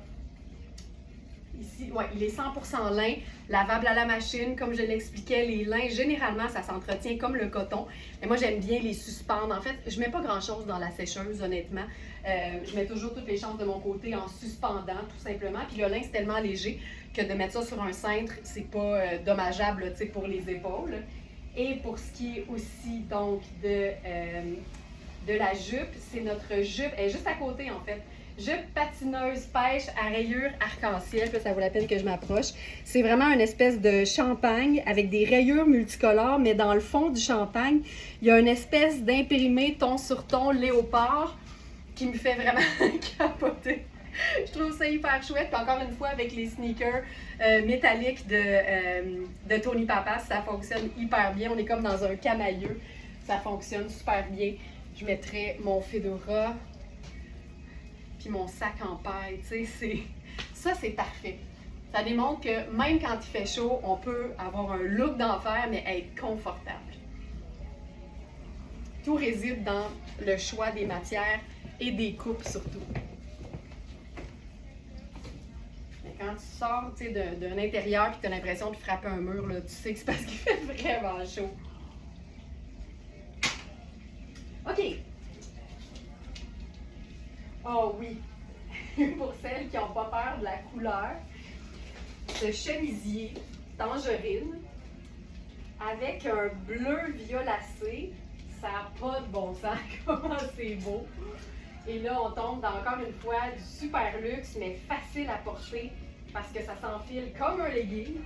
Speaker 1: Ici, ouais, il est 100% lin, lavable à la machine. Comme je l'expliquais, les lins, généralement, ça s'entretient comme le coton. Mais moi, j'aime bien les suspendre. En fait, je ne mets pas grand-chose dans la sécheuse, honnêtement. Je mets toujours toutes les chances de mon côté en suspendant, tout simplement. Puis le lin, c'est tellement léger que de mettre ça sur un cintre, c'est pas dommageable là, pour les épaules. Et pour ce qui est aussi donc de la jupe, c'est notre jupe, elle est juste à côté en fait. Jupe patineuse pêche à rayures arc-en-ciel, ça vaut la peine que je m'approche. C'est vraiment une espèce de champagne avec des rayures multicolores, mais dans le fond du champagne, il y a une espèce d'imprimé ton sur ton léopard qui me fait vraiment capoter. Je trouve ça hyper chouette. Puis encore une fois, avec les sneakers métalliques de Tony Papas, ça fonctionne hyper bien. On est comme dans un camailleux. Ça fonctionne super bien. Je mettrais mon fedora puis mon sac en paille. Tu sais, ça, c'est parfait. Ça démontre que même quand il fait chaud, on peut avoir un look d'enfer, mais être confortable. Tout réside dans le choix des matières et des coupes surtout. Quand tu sors d'un intérieur et que tu as l'impression de frapper un mur, là, tu sais que c'est parce qu'il fait vraiment chaud. OK. Oh oui. Pour celles qui n'ont pas peur de la couleur, ce chemisier tangerine avec un bleu violacé, ça n'a pas de bon sens. Comment c'est beau. Et là, on tombe dans, encore une fois, du super luxe, mais facile à porter parce que ça s'enfile comme un legging.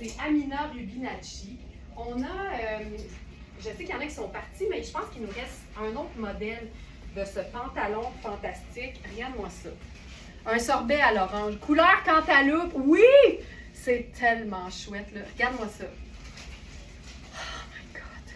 Speaker 1: C'est Amina Rubinacci. On a, je sais qu'il y en a qui sont partis, mais je pense qu'il nous reste un autre modèle de ce pantalon fantastique. Regarde-moi ça. Un sorbet à l'orange. Couleur cantaloupe. Oui! C'est tellement chouette, là. Regarde-moi ça. Oh my God!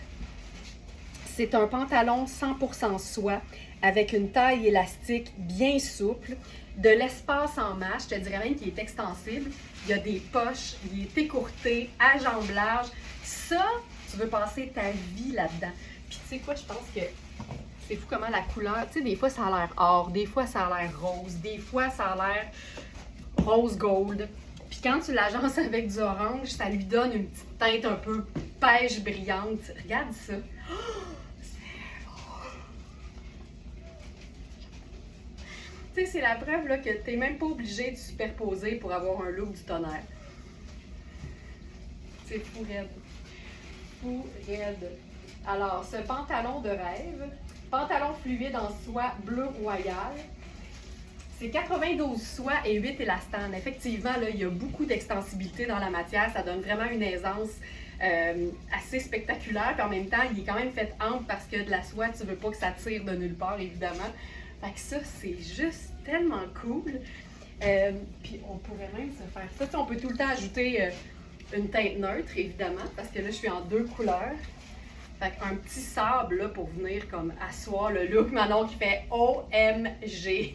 Speaker 1: C'est un pantalon 100% soie avec une taille élastique bien souple, de l'espace en masse, je te dirais même qu'il est extensible. Il y a des poches, il est écourté, à jambes larges. Ça, tu veux passer ta vie là-dedans. Puis tu sais quoi, je pense que c'est fou comment la couleur, tu sais, des fois ça a l'air or, des fois ça a l'air rose, des fois ça a l'air rose gold. Puis quand tu l'agences avec du orange, ça lui donne une petite teinte un peu pêche brillante. Regarde ça. Tu sais, c'est la preuve là, que tu n'es même pas obligé de superposer pour avoir un look du tonnerre. C'est fou raide. Fou raide. Alors, ce pantalon de rêve, pantalon fluide en soie bleu royal, c'est 92 soie et 8 élastane. Effectivement, là, il y a beaucoup d'extensibilité dans la matière. Ça donne vraiment une aisance assez spectaculaire. Puis en même temps, il est quand même fait ample parce que de la soie, tu ne veux pas que ça tire de nulle part, évidemment. Fait que ça, c'est juste tellement cool. Puis on pourrait même se faire ça. Tu sais, on peut tout le temps ajouter une teinte neutre, évidemment, parce que là, je suis en 2 couleurs. Fait qu'un petit sable là, pour venir comme asseoir le look Manon qui fait OMG.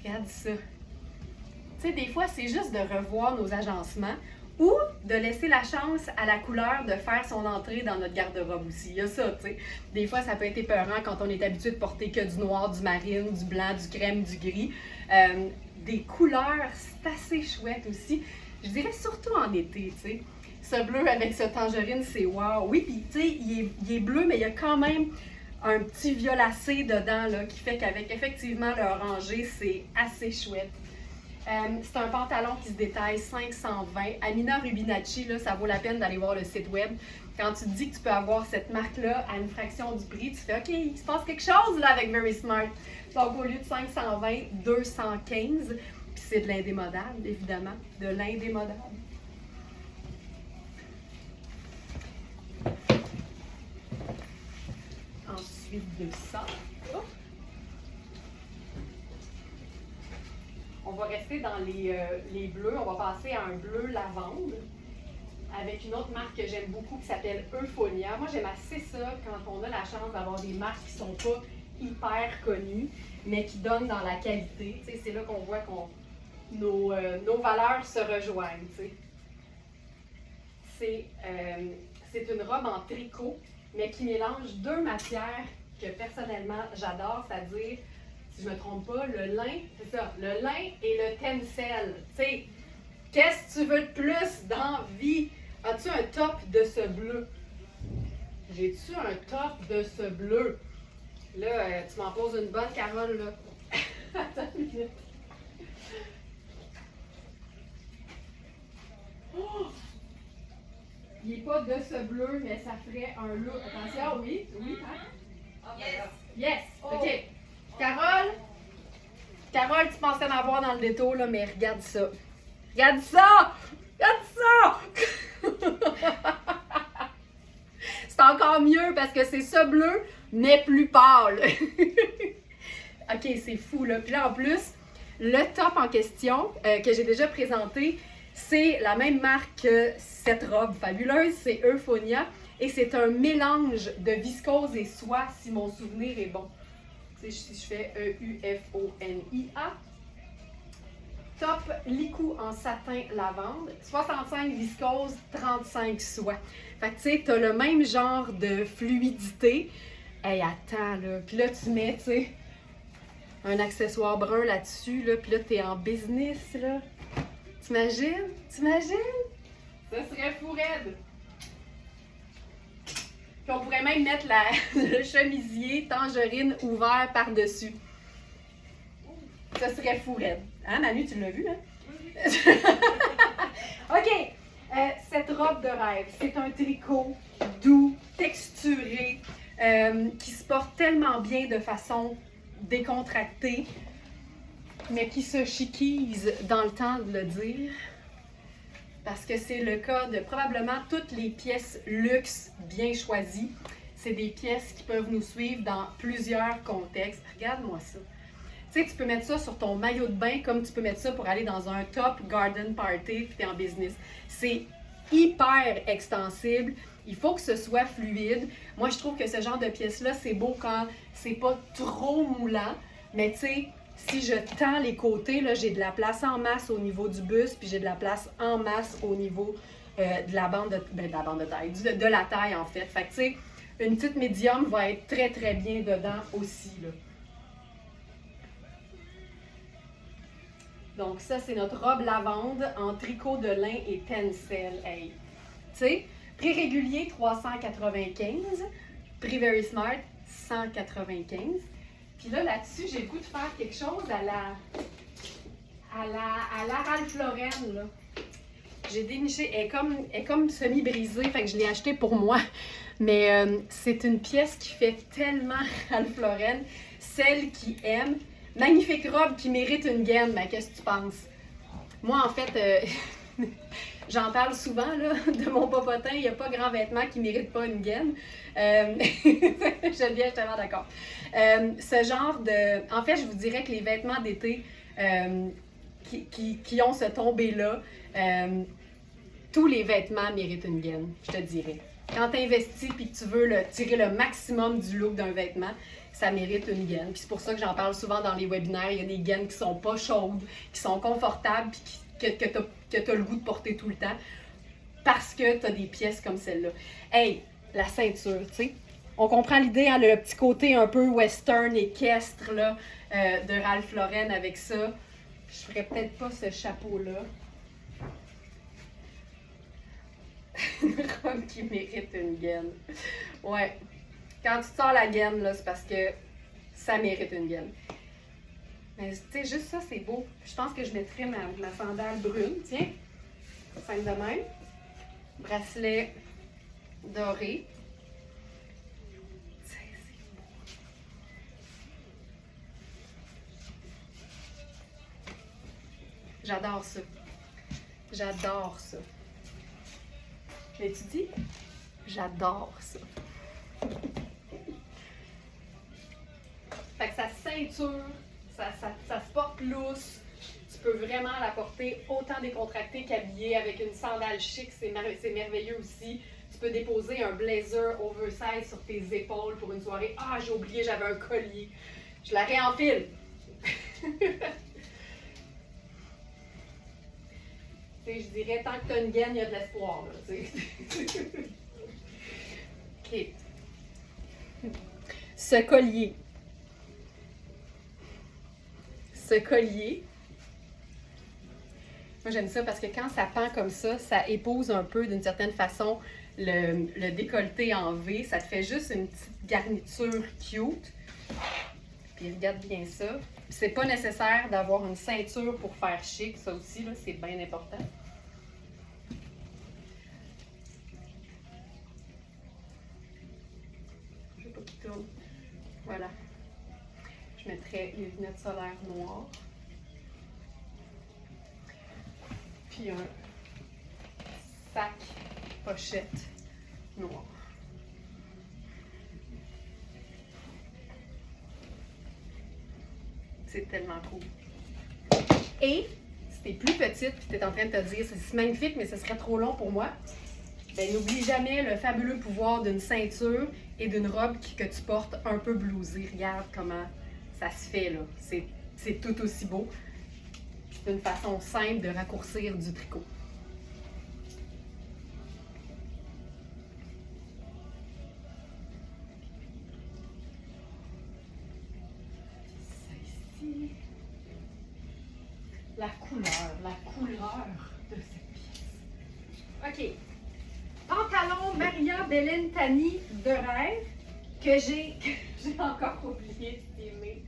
Speaker 1: Regarde ça. Tu sais, des fois, c'est juste de revoir nos agencements ou de laisser la chance à la couleur de faire son entrée dans notre garde-robe aussi. Il y a ça, tu sais. Des fois, ça peut être épeurant quand on est habitué de porter que du noir, du marine, du blanc, du crème, du gris. Des couleurs, c'est assez chouette aussi. Je dirais surtout en été, tu sais. Ce bleu avec ce tangerine, c'est wow. Oui, puis tu sais, il est bleu, mais il y a quand même un petit violacé dedans là, qui fait qu'avec effectivement le orangé, c'est assez chouette. C'est un pantalon qui se détaille 520. Amina Rubinacci, là, ça vaut la peine d'aller voir le site web. Quand tu te dis que tu peux avoir cette marque-là à une fraction du prix, tu fais OK, il se passe quelque chose là avec Very Smart. Donc au lieu de 520, 215. Puis c'est de l'indémodable, évidemment. De l'indémodable. ensuite de ça. Oh. On va rester dans les bleus. On va passer à un bleu lavande avec une autre marque que j'aime beaucoup qui s'appelle Euphonia. Moi, j'aime assez ça quand on a la chance d'avoir des marques qui ne sont pas hyper connues, mais qui donnent dans la qualité. Tu sais, c'est là qu'on voit qu'on nos valeurs se rejoignent. Tu sais. C'est une robe en tricot, mais qui mélange deux matières que personnellement j'adore, c'est-à-dire, si je ne me trompe pas, le lin, c'est ça, le lin et le tencel. Tu sais, qu'est-ce que tu veux de plus dans vie? As-tu un top de ce bleu? J'ai-tu un top de ce bleu? Là, tu m'en poses une bonne, Carole, là. Attends une minute. Oh! Il n'est pas de ce bleu, mais ça ferait un look. Attention, oui, oui, hein?
Speaker 2: Yes.
Speaker 1: Yes,
Speaker 2: Oh.
Speaker 1: OK. Carole, tu pensais en avoir dans le détour, là, mais regarde ça. Regarde ça! Regarde ça! C'est encore mieux parce que c'est ce bleu, mais plus pâle. OK, c'est fou, là. Puis là, en plus, le top en question que j'ai déjà présenté, c'est la même marque que cette robe fabuleuse, c'est Euphonia. Et c'est un mélange de viscose et soie, si mon souvenir est bon. Tu sais, si je fais E-U-F-O-N-I-A. Top licou en satin lavande, 65 viscose, 35 soie. Fait que tu sais, t'as le même genre de fluidité. Hey, attends, là. Puis là, tu mets, tu sais, un accessoire brun là-dessus, là. Puis là, t'es en business, là. T'imagines? T'imagines? Ça serait fou raide. Puis on pourrait même mettre le chemisier tangerine ouvert par-dessus. Ça serait fou raide. Hein, Manu, tu l'as vu, hein? OK. Cette robe de rêve, c'est un tricot doux, texturé, qui se porte tellement bien de façon décontractée, mais qui se chiquise dans le temps de le dire. Parce que c'est le cas de probablement toutes les pièces luxe bien choisies. C'est des pièces qui peuvent nous suivre dans plusieurs contextes. Regarde-moi ça. Tu sais, tu peux mettre ça sur ton maillot de bain comme tu peux mettre ça pour aller dans un top garden party puis tu es en business. C'est hyper extensible. Il faut que ce soit fluide. Moi, je trouve que ce genre de pièces-là, c'est beau quand c'est pas trop moulant. Mais tu sais, si je tends les côtés, là, j'ai de la place en masse au niveau du buste, puis j'ai de la place en masse au niveau de la bande de taille, de la taille en fait. Fait que tu sais, une petite médium va être très très bien dedans aussi, là. Donc ça, c'est notre robe lavande en tricot de lin et tencel. Hey. Tu sais, prix régulier 395, prix Very Smart 195. Puis là-dessus, j'ai le goût de faire quelque chose à la Ralph Lauren, là. J'ai déniché, elle est comme semi-brisée, fait que je l'ai achetée pour moi. Mais c'est une pièce qui fait tellement Ralph Lauren. Celle qui aime. Magnifique robe qui mérite une gaine, mais qu'est-ce que tu penses? Moi, en fait, j'en parle souvent, là, de mon popotin. Il n'y a pas grand vêtement qui ne mérite pas une gaine. Geneviève, je suis tellement d'accord. Ce genre de... En fait, je vous dirais que les vêtements d'été qui ont ce tombé-là, tous les vêtements méritent une gaine, je te dirais. Quand tu investis et que tu veux tirer le maximum du look d'un vêtement, ça mérite une gaine. Puis c'est pour ça que j'en parle souvent dans les webinaires. Il y a des gaines qui sont pas chaudes, qui sont confortables, puis que tu as le goût de porter tout le temps. Parce que tu as des pièces comme celle-là. Hey, la ceinture, tu sais. On comprend l'idée, hein, le petit côté un peu western, équestre, là, de Ralph Lauren avec ça. Je ferais peut-être pas ce chapeau-là. Une robe qui mérite une gaine. Ouais. Quand tu sors la gaine, là, c'est parce que ça mérite une gaine. Mais tu sais, juste ça, c'est beau. Je pense que je mettrais ma sandale brune. Tiens, simple de même. Bracelet doré. Tu sais, c'est beau. J'adore ça. J'adore ça. Mais tu dis, j'adore ça. ceinture, ça se porte lousse. Tu peux vraiment la porter autant décontractée qu'habillée avec une sandale chic, c'est merveilleux aussi. Tu peux déposer un blazer oversize sur tes épaules pour une soirée. Ah, j'ai oublié, j'avais un collier. Je la réenfile. Je dirais, tant que tu as une gaine, il y a de l'espoir. OK. Ce collier. Moi, j'aime ça parce que quand ça pend comme ça épouse un peu, d'une certaine façon, le décolleté en V. Ça te fait juste une petite garniture cute. Puis regarde bien ça. C'est pas nécessaire d'avoir une ceinture pour faire chic. Ça aussi, là, c'est bien important. Je veux pas qu'il tourne. Voilà. Je mettrai les lunettes solaires noires. Puis un sac pochette noir. C'est tellement cool. Et si t'es plus petite puis t'es en train de te dire c'est magnifique mais ce serait trop long pour moi, ben n'oublie jamais le fabuleux pouvoir d'une ceinture et d'une robe que tu portes un peu blousée. Regarde comment ça se fait là. C'est tout aussi beau. C'est une façon simple de raccourcir du tricot. La couleur de cette pièce. OK. Pantalon Maria Bellentani de rêve que j'ai encore oublié de filmer.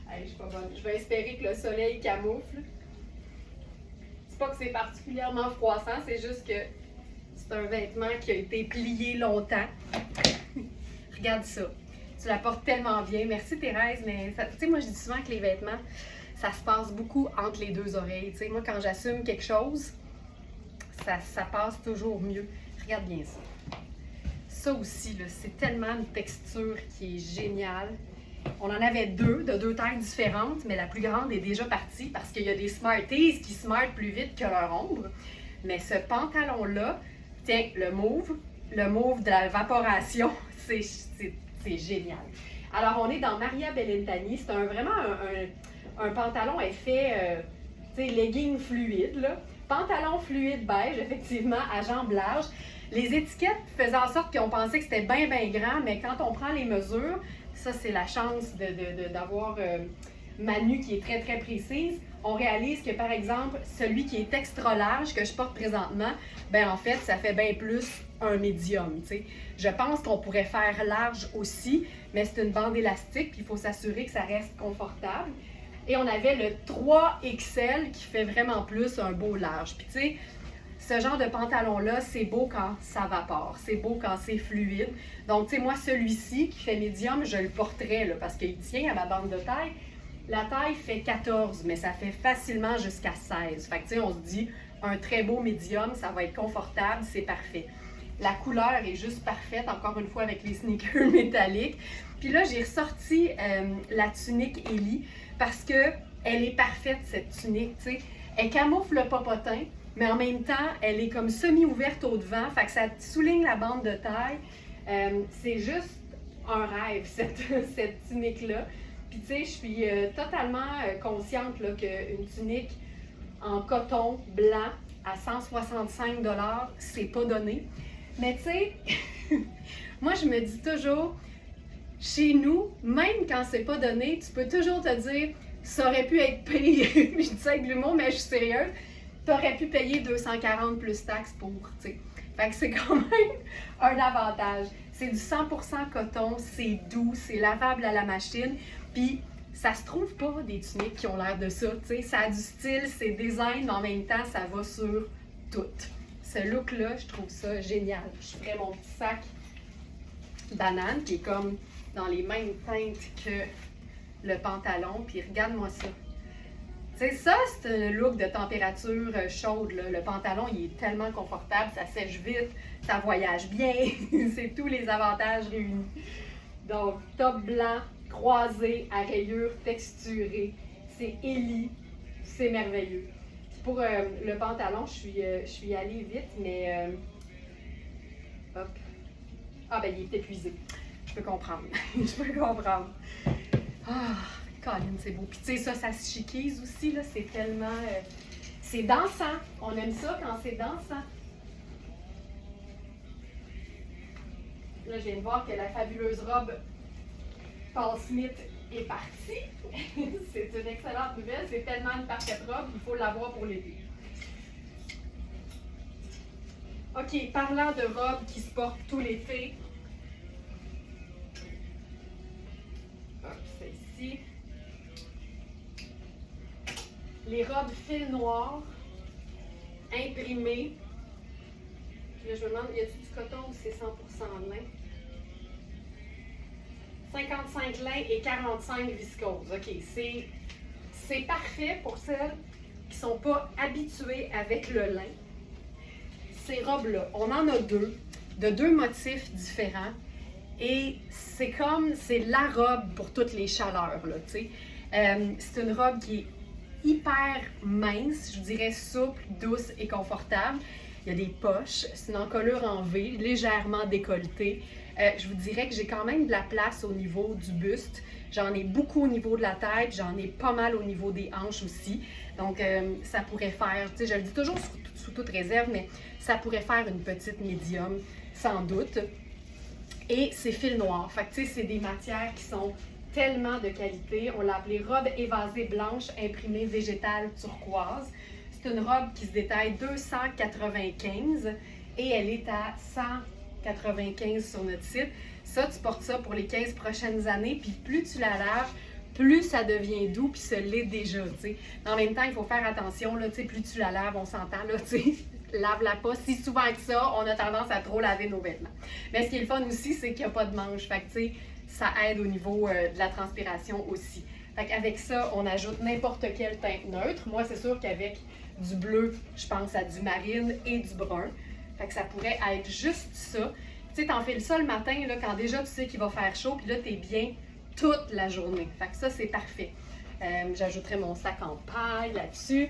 Speaker 1: Hey, je suis pas bonne. Je vais espérer que le soleil camoufle. C'est pas que c'est particulièrement froissant, c'est juste que c'est un vêtement qui a été plié longtemps. Regarde ça. Tu la portes tellement bien. Merci Thérèse, mais tu sais, moi je dis souvent que les vêtements, ça se passe beaucoup entre les deux oreilles. Tu sais, moi quand j'assume quelque chose, ça passe toujours mieux. Regarde bien ça. Ça aussi, c'est tellement une texture qui est géniale. On en avait deux, de deux tailles différentes, mais la plus grande est déjà partie parce qu'il y a des Smarties qui smartent plus vite que leur ombre. Mais ce pantalon-là, tiens, le mauve de la vaporation, c'est génial. Alors, on est dans Maria Bellentani. C'est vraiment un pantalon effet, legging fluide, là. Pantalon fluide beige, effectivement, à jambes larges. Les étiquettes faisaient en sorte qu'on pensait que c'était bien, bien grand, mais quand on prend les mesures, ça, c'est la chance d'avoir Manu qui est très, très précise. On réalise que, par exemple, celui qui est extra large, que je porte présentement, ben en fait, ça fait bien plus un médium, tu sais. Je pense qu'on pourrait faire large aussi, mais c'est une bande élastique, puis il faut s'assurer que ça reste confortable. Et on avait le 3XL qui fait vraiment plus un beau large. Puis tu sais, ce genre de pantalon-là, c'est beau quand ça vapore, c'est beau quand c'est fluide. Donc, tu sais, moi, celui-ci qui fait médium, je le porterais là, parce qu'il tient à ma bande de taille. La taille fait 14, mais ça fait facilement jusqu'à 16. Fait que, tu sais, on se dit, un très beau médium, ça va être confortable, c'est parfait. La couleur est juste parfaite, encore une fois, avec les sneakers métalliques. Puis là, j'ai ressorti la tunique Ellie parce que elle est parfaite, cette tunique, tu sais. Elle camoufle le popotin, mais en même temps, elle est comme semi-ouverte au devant, fait que ça souligne la bande de taille. C'est juste un rêve, cette tunique-là. Puis tu sais, je suis totalement consciente qu'une tunique en coton blanc à 165 $, c'est pas donné. Mais tu sais, moi je me dis toujours, chez nous, même quand c'est pas donné, tu peux toujours te dire, ça aurait pu être payé. Je dis ça avec l'humour, mais je suis sérieuse. Tu aurais pu payer 240 plus taxes pour, tu sais. Fait que c'est quand même un avantage. C'est du 100% coton, c'est doux, c'est lavable à la machine. Puis, ça se trouve pas des tuniques qui ont l'air de ça, tu sais. Ça a du style, c'est design, mais en même temps, ça va sur tout. Ce look-là, je trouve ça génial. Je ferais mon petit sac banane qui est comme dans les mêmes teintes que le pantalon. Puis regarde-moi ça. Tu sais, ça, c'est un look de température chaude, là. Le pantalon, il est tellement confortable, ça sèche vite, ça voyage bien. C'est tous les avantages réunis. Donc, top blanc, croisée à rayures texturées. C'est Ellie, c'est merveilleux. Pour le pantalon, je suis allée vite, mais hop. Ah ben il est épuisé. Je peux comprendre. Je peux comprendre. Ah, Colin, c'est beau. Puis tu sais, ça se chiquise aussi, là. C'est tellement... c'est dansant. On aime ça quand c'est dansant. Là, je viens de voir que la fabuleuse robe Paul Smith est partie. C'est une excellente nouvelle. C'est tellement une parfaite robe, il faut l'avoir pour l'été. OK, parlant de robes qui se portent tout l'été. Hop, c'est ici. Les robes fil noir, imprimées. Puis là, je me demande, y a-t-il du coton ou c'est 100% lin? 55 lin et 45 viscose. OK, c'est parfait pour celles qui ne sont pas habituées avec le lin. Ces robes-là, on en a deux, de deux motifs différents. Et c'est la robe pour toutes les chaleurs, là, tu sais. C'est une robe qui est hyper mince, je dirais souple, douce et confortable. Il y a des poches, c'est une encolure en V, légèrement décolletée. Je vous dirais que j'ai quand même de la place au niveau du buste. J'en ai beaucoup au niveau de la tête, j'en ai pas mal au niveau des hanches aussi. Donc, ça pourrait faire, tu sais, je le dis toujours sous toute réserve, mais ça pourrait faire une petite médium, sans doute. Et c'est fil noir. Fait que, tu sais, c'est des matières qui sont tellement de qualité. On l'a appelée robe évasée blanche imprimée végétale turquoise. C'est une robe qui se détaille 295 et elle est à 195 sur notre site. Ça, tu portes ça pour les 15 prochaines années, puis plus tu la laves, plus ça devient doux, puis ça l'est déjà, tu sais. En même temps, il faut faire attention, là, tu sais, plus tu la laves, on s'entend, là, tu sais, lave-la pas si souvent que ça, on a tendance à trop laver nos vêtements. Mais ce qui est le fun aussi, c'est qu'il n'y a pas de manche, fait que, tu sais, ça aide au niveau de la transpiration aussi. Fait qu'avec ça, on ajoute n'importe quelle teinte neutre. Moi, c'est sûr qu'avec du bleu, je pense à du marine et du brun. Fait que ça pourrait être juste ça. Tu sais, t'enfiles ça le matin, là, quand déjà tu sais qu'il va faire chaud, puis là, t'es bien toute la journée. Fait que ça, c'est parfait. J'ajouterai mon sac en paille là-dessus.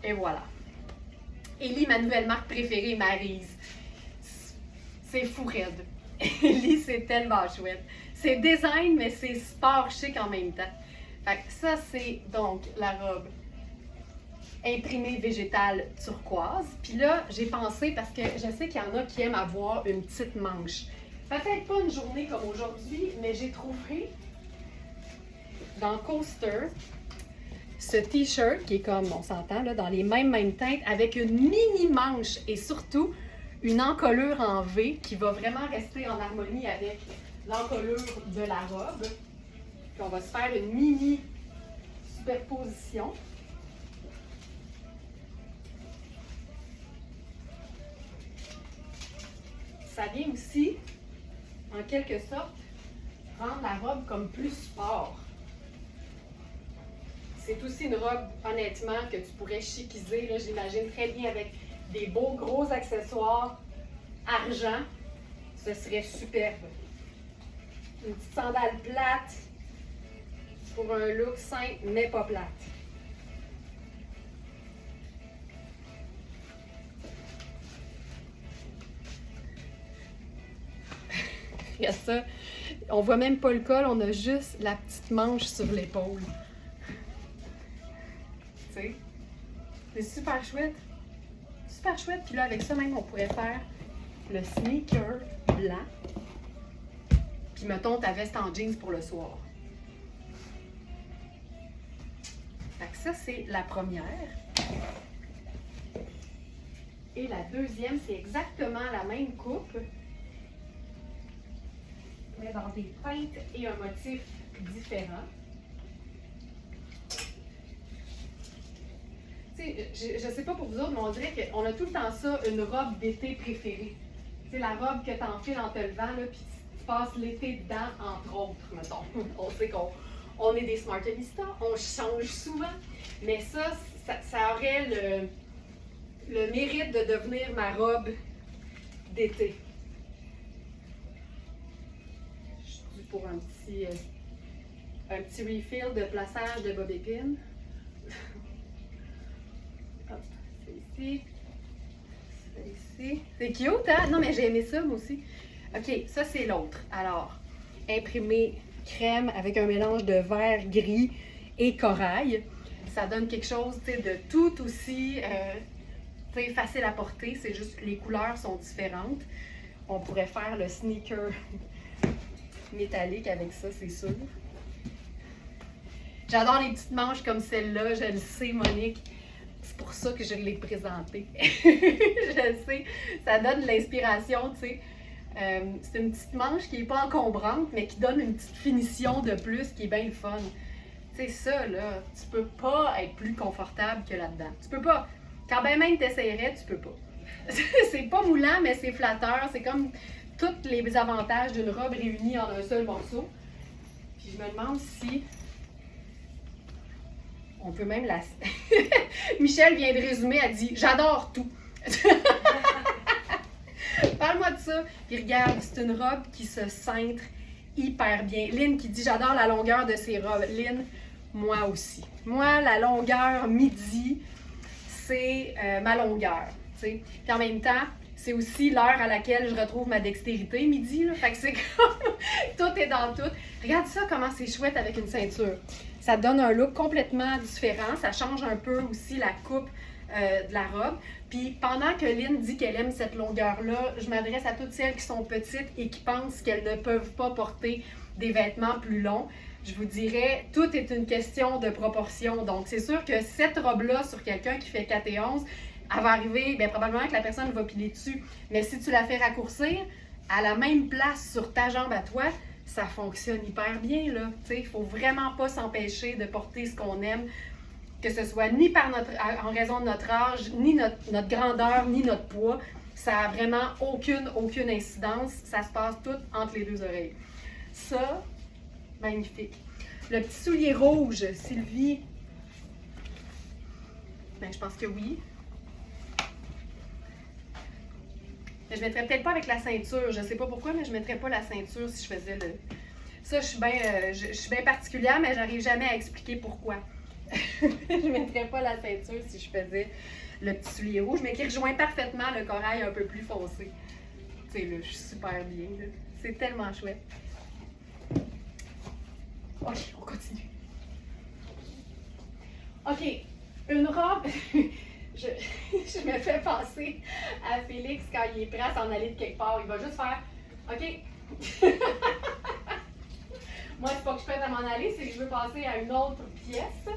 Speaker 1: Et voilà. Ellie, ma nouvelle marque préférée, Maryse. C'est fou raide. Ellie, c'est tellement chouette. C'est design, mais c'est sport chic en même temps. Fait que ça, c'est donc la robe imprimée végétale turquoise. Puis là, j'ai pensé, parce que je sais qu'il y en a qui aiment avoir une petite manche. Peut-être pas une journée comme aujourd'hui, mais j'ai trouvé dans Coaster ce t-shirt qui est comme, on s'entend, là, dans les mêmes teintes, avec une mini manche et surtout une encolure en V qui va vraiment rester en harmonie avec l'encolure de la robe. Puis on va se faire une mini superposition. Ça vient aussi, en quelque sorte, rendre la robe comme plus sport. C'est aussi une robe, honnêtement, que tu pourrais chiquiser, là, j'imagine très bien avec des beaux gros accessoires argent. Ce serait superbe. Une petite sandale plate pour un look simple, mais pas plate. Il y a ça. On voit même pas le col, on a juste la petite manche sur l'épaule. Tu sais, c'est super chouette. Super chouette. Puis là, avec ça même, on pourrait faire le sneaker blanc. Puis mettons ta veste en jeans pour le soir. Fait que ça, c'est la première. Et la deuxième, c'est exactement la même coupe, mais dans des teintes et un motif différent. Tu sais, je sais pas pour vous autres, mais on dirait qu'on a tout le temps ça, une robe d'été préférée. C'est la robe que t'enfiles en te levant, là, puis tu passes l'été dedans, entre autres, mettons. On sait qu'on est des smartanistas, on change souvent, mais ça aurait le mérite de devenir ma robe d'été. dû pour un petit refill de plaçage de bobby pin. Hop, c'est ici. C'est ici. C'est cute, hein? Non, mais j'ai aimé ça, moi aussi. OK, ça, c'est l'autre. Alors, imprimé crème avec un mélange de vert, gris et corail. Ça donne quelque chose, tu sais, de tout aussi facile à porter. C'est juste les couleurs sont différentes. On pourrait faire le sneaker métallique avec ça, c'est sûr. J'adore les petites manches comme celle-là, je le sais, Monique. C'est pour ça que je l'ai présentée. Je le sais, ça donne de l'inspiration, tu sais. C'est une petite manche qui n'est pas encombrante, mais qui donne une petite finition de plus qui est bien le fun. Tu sais, ça, là, tu peux pas être plus confortable que là-dedans. Tu peux pas. Quand ben même t'essayerais, tu peux pas. C'est pas moulant, mais c'est flatteur. C'est comme tous les avantages d'une robe réunie en un seul morceau. Puis je me demande si on peut même la... Michel vient de résumer, elle dit « J'adore tout ». Parle-moi de ça. Puis regarde, c'est une robe qui se cintre hyper bien. Lynn qui dit « J'adore la longueur de ces robes ». Lynn, moi aussi. Moi, la longueur midi, c'est ma longueur. T'sais. Puis en même temps, c'est aussi l'heure à laquelle je retrouve ma dextérité midi. Là. Fait que c'est comme tout est dans tout. Regarde ça, comment c'est chouette avec une ceinture. Ça donne un look complètement différent. Ça change un peu aussi la coupe de la robe. Puis pendant que Lynn dit qu'elle aime cette longueur-là, je m'adresse à toutes celles qui sont petites et qui pensent qu'elles ne peuvent pas porter des vêtements plus longs. Je vous dirais, tout est une question de proportion. Donc, c'est sûr que cette robe-là, sur quelqu'un qui fait 4 et 11, elle va arriver, bien, probablement que la personne va piler dessus. Mais si tu la fais raccourcir, à la même place sur ta jambe à toi, ça fonctionne hyper bien, là. Tu sais, il ne faut vraiment pas s'empêcher de porter ce qu'on aime, que ce soit ni en raison de notre âge, ni notre grandeur, ni notre poids. Ça n'a vraiment aucune incidence. Ça se passe tout entre les deux oreilles. Ça, magnifique. Le petit soulier rouge, Sylvie. Ben, je pense que oui. Mais je ne mettrais peut-être pas avec la ceinture. Je ne sais pas pourquoi, mais je ne mettrais pas la ceinture si je faisais le... Ça, je suis bien particulière, mais j'arrive jamais à expliquer pourquoi. Je ne mettrais pas la ceinture si je faisais le petit soulier rouge, mais qui rejoint parfaitement le corail un peu plus foncé. Tu sais, là, je suis super bien. C'est tellement chouette. OK, on continue. OK, une robe... je me fais penser à Félix quand il est prêt à s'en aller de quelque part. Il va juste faire « OK. » Moi, c'est pas que je suis prête à m'en aller, c'est que je veux passer à une autre pièce.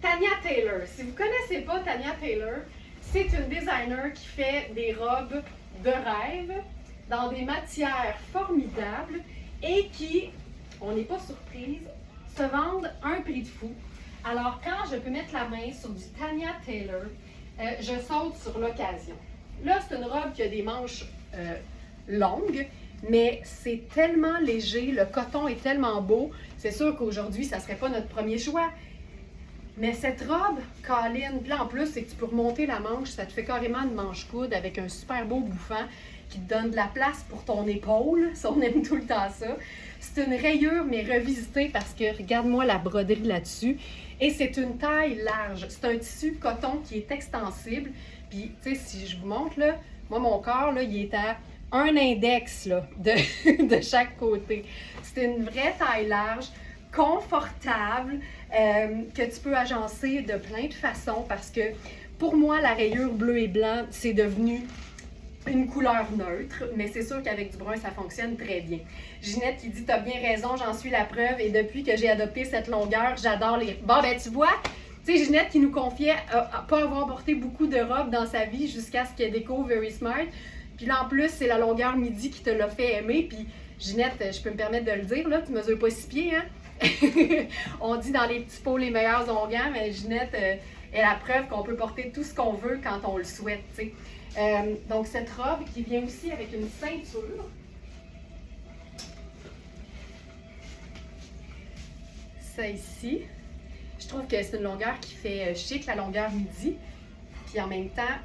Speaker 1: Tanya Taylor. Si vous ne connaissez pas Tanya Taylor, c'est une designer qui fait des robes de rêve dans des matières formidables et qui, on n'est pas surprise, se vendent un prix de fou. Alors, quand je peux mettre la main sur du Tanya Taylor, je saute sur l'occasion. Là, c'est une robe qui a des manches longues, mais c'est tellement léger, le coton est tellement beau. C'est sûr qu'aujourd'hui, ça ne serait pas notre premier choix. Mais cette robe, Colin, puis là en plus, c'est que tu peux remonter la manche, ça te fait carrément une manche coude avec un super beau bouffant qui te donne de la place pour ton épaule, si on aime tout le temps ça. C'est une rayure, mais revisitée parce que regarde-moi la broderie là-dessus. Et c'est une taille large. C'est un tissu coton qui est extensible. Puis, tu sais, si je vous montre, là, moi, mon corps, là, il est à un index là, de chaque côté. C'est une vraie taille large, confortable, que tu peux agencer de plein de façons parce que, pour moi, la rayure bleu et blanc, c'est devenu une couleur neutre, mais c'est sûr qu'avec du brun, ça fonctionne très bien. Ginette qui dit « T'as bien raison, j'en suis la preuve et depuis que j'ai adopté cette longueur, j'adore les... » Bon, ben tu vois, tu sais, Ginette qui nous confiait pas avoir porté beaucoup de robes dans sa vie jusqu'à ce qu'elle découvre Very Smart. Puis là, en plus, c'est la longueur midi qui te l'a fait aimer. Puis Ginette, je peux me permettre de le dire, là, tu mesures pas 6 pieds, hein? On dit dans les petits pots les meilleurs onguents, mais Ginette est la preuve qu'on peut porter tout ce qu'on veut quand on le souhaite, tu sais. Donc, cette robe qui vient aussi avec une ceinture. Ça ici. Je trouve que c'est une longueur qui fait chic, la longueur midi. Puis en même temps,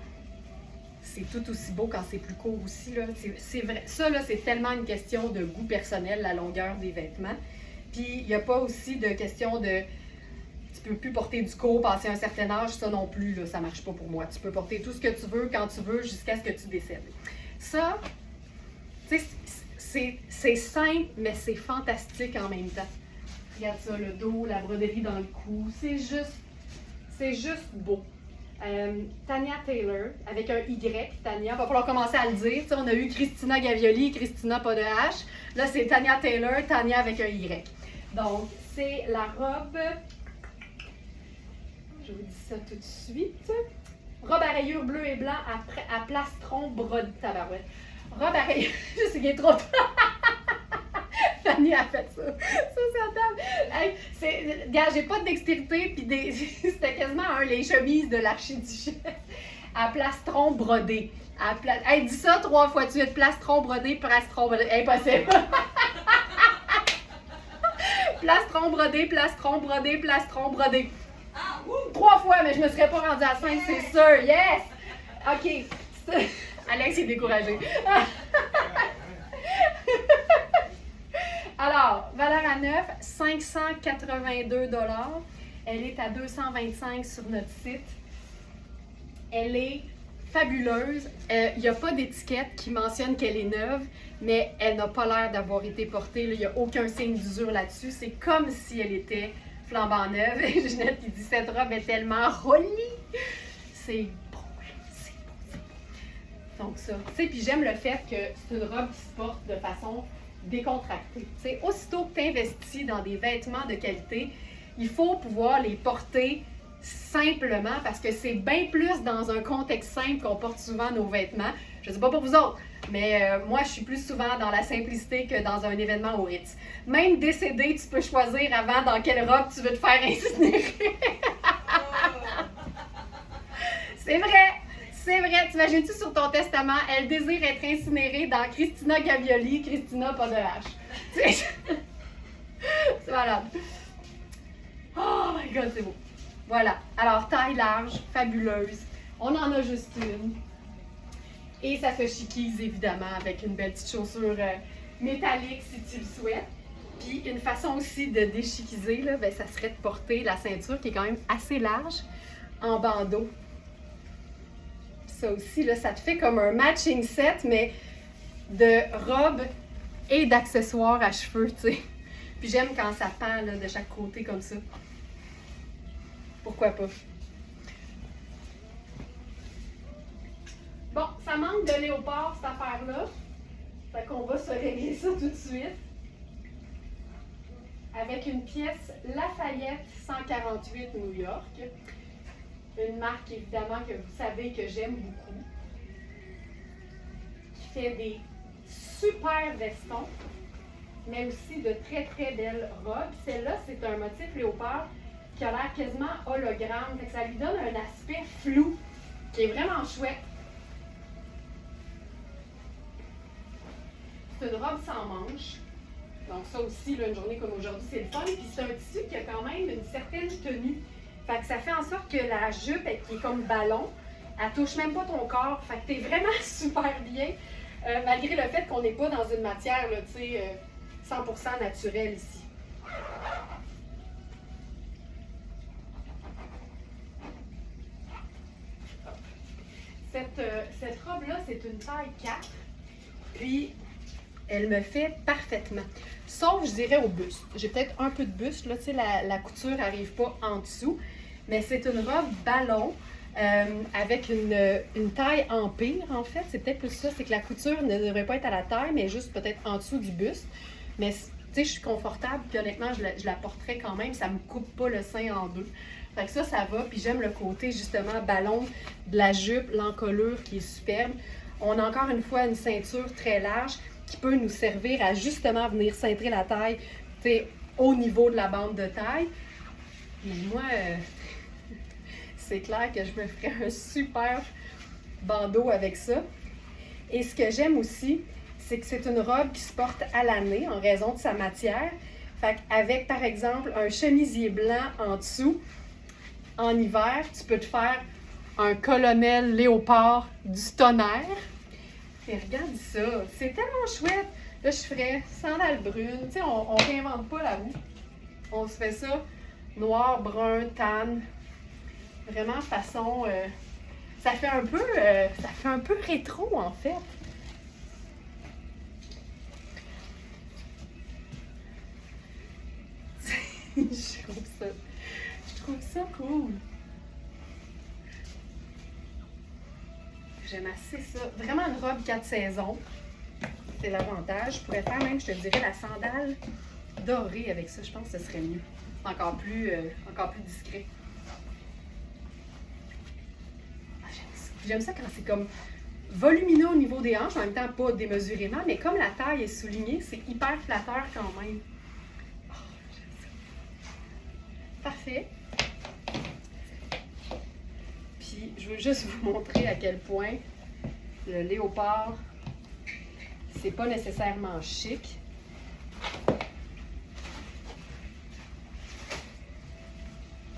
Speaker 1: c'est tout aussi beau quand c'est plus court aussi. Là. C'est vrai. Ça, là, c'est tellement une question de goût personnel, la longueur des vêtements. Puis, il n'y a pas aussi de question de... Tu peux plus porter du court passé un certain âge, ça non plus, là, ça marche pas pour moi. Tu peux porter tout ce que tu veux, quand tu veux, jusqu'à ce que tu décèdes. Ça, tu sais, c'est simple, mais c'est fantastique en même temps. Regarde ça, le dos, la broderie dans le cou, c'est juste beau. Tanya Taylor, avec un Y, Tanya, va falloir commencer à le dire. T'sais, on a eu Christina Gavioli, Christina pas de H. Là, c'est Tanya Taylor, Tanya avec un Y. Donc, c'est la robe, je vous dis ça tout de suite. Robe à rayures bleu et blanc à plastron brodé. Tabarouette. Robe à rayures. Je sais qu'il est trop tard. Fanny a fait ça. Ça, c'est à table. Hey, gars, j'ai pas de dextérité, puis c'était quasiment les chemises de l'archiduchesse. À plastron brodé. Hey, dis ça 3 fois de suite. Plastron brodé, plastron brodé. Impossible. Plastron brodé, plastron brodé, plastron brodé. 3 fois, mais je me serais pas rendue à 5, c'est sûr. Yes! OK. Alex est découragé. Alors, valeur à neuf, 582 $. Elle est à 225 sur notre site. Elle est fabuleuse. Il n'y a pas d'étiquette qui mentionne qu'elle est neuve, mais elle n'a pas l'air d'avoir été portée. Il n'y a aucun signe d'usure là-dessus. C'est comme si elle était flambant neuve. Et Ginette qui dit, cette robe est tellement jolie. C'est beau, c'est beau, c'est beau. Donc ça, tu sais, puis j'aime le fait que c'est une robe qui se porte de façon décontractée. Tu sais, aussitôt que tu investis dans des vêtements de qualité, il faut pouvoir les porter simplement parce que c'est bien plus dans un contexte simple qu'on porte souvent nos vêtements. Je ne sais pas pour vous autres, mais moi, je suis plus souvent dans la simplicité que dans un événement au Ritz. Même décédé, tu peux choisir avant dans quelle robe tu veux te faire incinérer. C'est vrai! C'est vrai! T'imagines-tu sur ton testament, elle désire être incinérée dans Christina Gavioli, Christina pas de H. C'est malade. Oh my God, c'est beau. Voilà. Alors, taille large, fabuleuse. On en a juste une. Et ça se chiquise, évidemment, avec une belle petite chaussure métallique, si tu le souhaites. Puis, une façon aussi de déchiquiser, là, ben, ça serait de porter la ceinture, qui est quand même assez large, en bandeau. Ça aussi, là, ça te fait comme un matching set, mais de robe et d'accessoires à cheveux, tu sais. Puis j'aime quand ça pend là, de chaque côté comme ça. Pourquoi pas? Bon, ça manque de léopard, cette affaire-là. Fait qu'on va se régler ça tout de suite. Avec une pièce Lafayette 148 New York. Une marque, évidemment, que vous savez que j'aime beaucoup. Qui fait des super vestons, mais aussi de très, très belles robes. Celle-là, c'est un motif léopard qui a l'air quasiment hologramme. Fait que ça lui donne un aspect flou qui est vraiment chouette. C'est une robe sans manches. Donc ça aussi, là, une journée comme aujourd'hui, c'est le fun. Puis c'est un tissu qui a quand même une certaine tenue. Fait que ça fait en sorte que la jupe, qui est comme ballon, elle touche même pas ton corps. Fait que t'es vraiment super bien, malgré le fait qu'on n'est pas dans une matière, là, tu sais, 100% naturelle ici. Cette robe-là, c'est une taille 4. Puis, elle me fait parfaitement. Sauf, je dirais, au buste. J'ai peut-être un peu de buste, là, tu sais, la couture n'arrive pas en dessous. Mais c'est une robe ballon avec une taille empire, en fait. C'est peut-être plus ça, c'est que la couture ne devrait pas être à la taille, mais juste peut-être en dessous du buste. Mais, tu sais, je suis confortable, puis honnêtement, je la porterais quand même. Ça ne me coupe pas le sein en deux. Fait que ça va. Puis j'aime le côté, justement, ballon de la jupe, l'encolure qui est superbe. On a encore une fois une ceinture très large qui peut nous servir à justement venir cintrer la taille, tu sais, au niveau de la bande de taille. Mais moi, c'est clair que je me ferais un super bandeau avec ça. Et ce que j'aime aussi, c'est que c'est une robe qui se porte à l'année en raison de sa matière. Fait qu'avec, par exemple, un chemisier blanc en dessous, en hiver, tu peux te faire un colonel léopard du tonnerre. Et regarde ça, c'est tellement chouette. Là, je ferais sandales brunes. Tu sais, on réinvente pas la roue. On se fait ça noir, brun, tan. Vraiment façon... ça fait un peu rétro, en fait. Je trouve ça cool. J'aime assez ça. Vraiment une robe 4 saisons. C'est l'avantage. Je pourrais faire même, je te dirais, la sandale dorée avec ça. Je pense que ce serait mieux. C'est encore plus discret. Ah, j'aime ça quand c'est comme volumineux au niveau des hanches, en même temps pas démesurément, mais comme la taille est soulignée, c'est hyper flatteur quand même. Oh, j'aime ça. Parfait. Puis, je veux juste vous montrer à quel point le léopard, c'est pas nécessairement chic.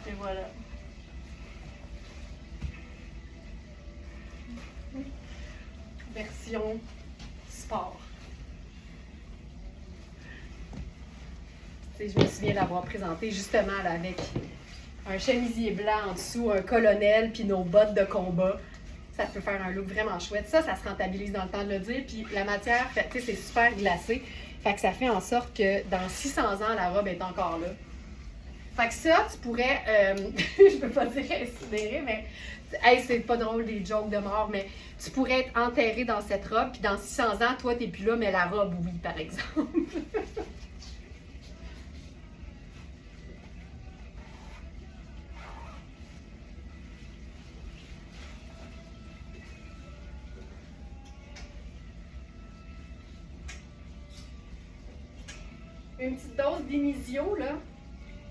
Speaker 1: Et voilà. Version sport. Je me souviens l'avoir présenté justement là, avec un chemisier blanc en dessous, un colonel, puis nos bottes de combat. Ça peut faire un look vraiment chouette. Ça se rentabilise dans le temps de le dire. Puis la matière, c'est super glacé. Fait que ça fait en sorte que dans 600 ans, la robe est encore là. Fait que ça, tu pourrais, je peux pas dire incinéré, mais hey, c'est pas drôle des jokes de mort, mais tu pourrais être enterré dans cette robe, puis dans 600 ans, toi, t'es plus là, mais la robe, oui, par exemple. Une petite dose d'Imisio, là.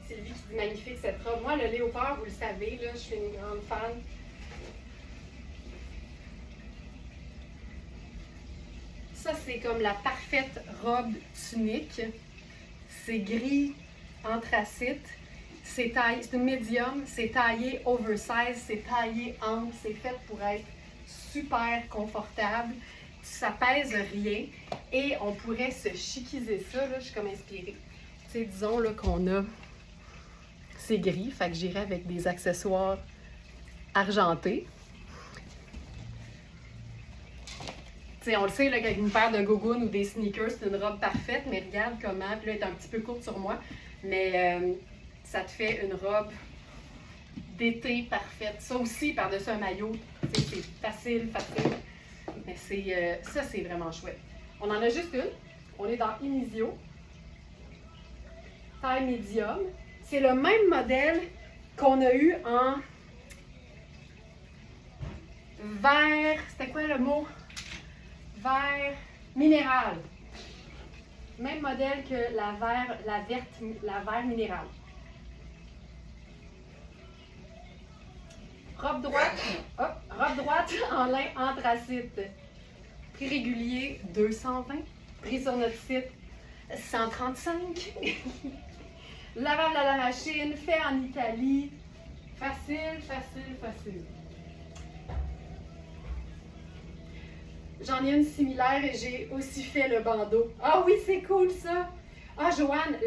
Speaker 1: Sylvie qui dit magnifique cette robe. Moi, le léopard, vous le savez, là, je suis une grande fan. Ça, c'est comme la parfaite robe tunique. C'est gris anthracite. C'est une médium. C'est taillé oversize. C'est taillé ample. C'est fait pour être super confortable. Ça pèse rien. Et on pourrait se chiquiser ça. Là, je suis comme inspirée. Tu sais, disons là, qu'on a... C'est gris, fait que j'irai avec des accessoires argentés. T'sais, on le sait, là, qu'avec une paire de gougounes ou des sneakers, c'est une robe parfaite, mais regarde comment, puis là, elle est un petit peu courte sur moi, mais ça te fait une robe d'été parfaite. Ça aussi, par-dessus un maillot, c'est facile, mais ça, c'est vraiment chouette. On en a juste une. On est dans Imisio. Taille médium. C'est le même modèle qu'on a eu en vert, c'était quoi le mot? Vert minéral. Même modèle que la vert minéral. Robe droite en lin anthracite. Prix régulier 220. Prix sur notre site 135. Lavable à la machine, fait en Italie. Facile. J'en ai une similaire et j'ai aussi fait le bandeau. Ah oui, c'est cool ça! Ah, Joanne,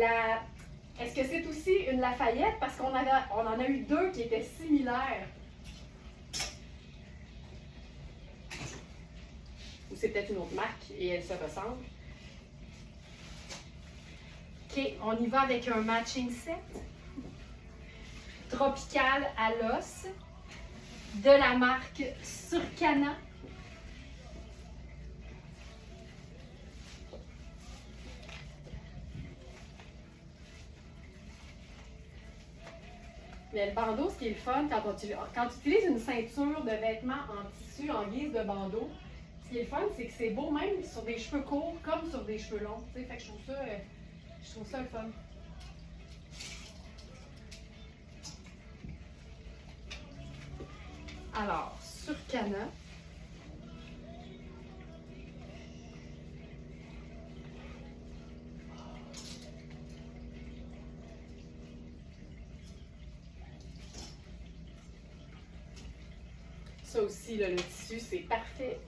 Speaker 1: est-ce que c'est aussi une Lafayette? Parce qu'on en a eu deux qui étaient similaires. Ou c'est peut-être une autre marque et elles se ressemblent. OK, on y va avec un matching set. Tropical à l'os. De la marque Surcana. Mais le bandeau, ce qui est le fun, quand tu utilises une ceinture de vêtements en tissu en guise de bandeau, ce qui est le fun, c'est que c'est beau même sur des cheveux courts comme sur des cheveux longs. Fait que je trouve ça le fun. Alors, Surcana. Ça aussi, là, le tissu, c'est parfait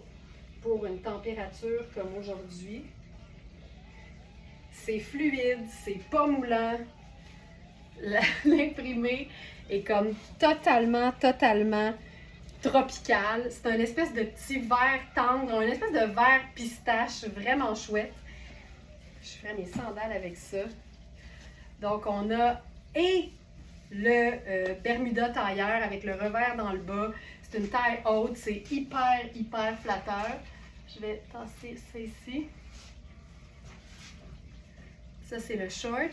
Speaker 1: pour une température comme aujourd'hui. C'est fluide, c'est pas moulant. L'imprimé est comme totalement tropical. C'est un espèce de petit vert tendre, un espèce de vert pistache vraiment chouette. Je ferai mes sandales avec ça. Donc, on a et le Bermuda tailleur avec le revers dans le bas. C'est une taille haute, c'est hyper flatteur. Je vais tasser ça ici. Ça, c'est le short.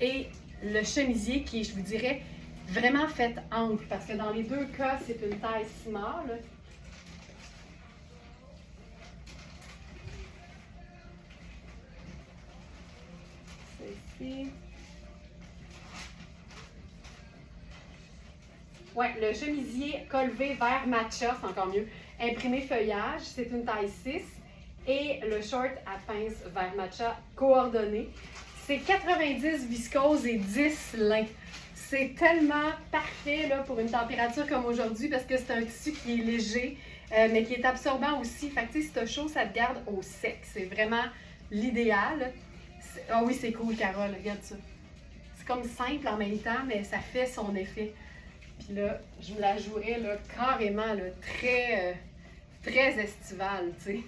Speaker 1: Et le chemisier qui est, je vous dirais, vraiment fait ample. Parce que dans les deux cas, c'est une taille small. Ceci. Ouais, le chemisier col V vert matcha, c'est encore mieux. Imprimé feuillage, c'est une taille 6. Et le short à pince vert matcha coordonné. C'est 90 viscose et 10 lin. C'est tellement parfait là, pour une température comme aujourd'hui parce que c'est un tissu qui est léger, mais qui est absorbant aussi. Fait que tu sais, si t'as chaud, ça te garde au sec. C'est vraiment l'idéal. Ah oui, c'est cool, Carole, regarde ça. C'est comme simple en même temps, mais ça fait son effet. Puis là, je me la jouerais là, carrément là, très estivale, tu sais.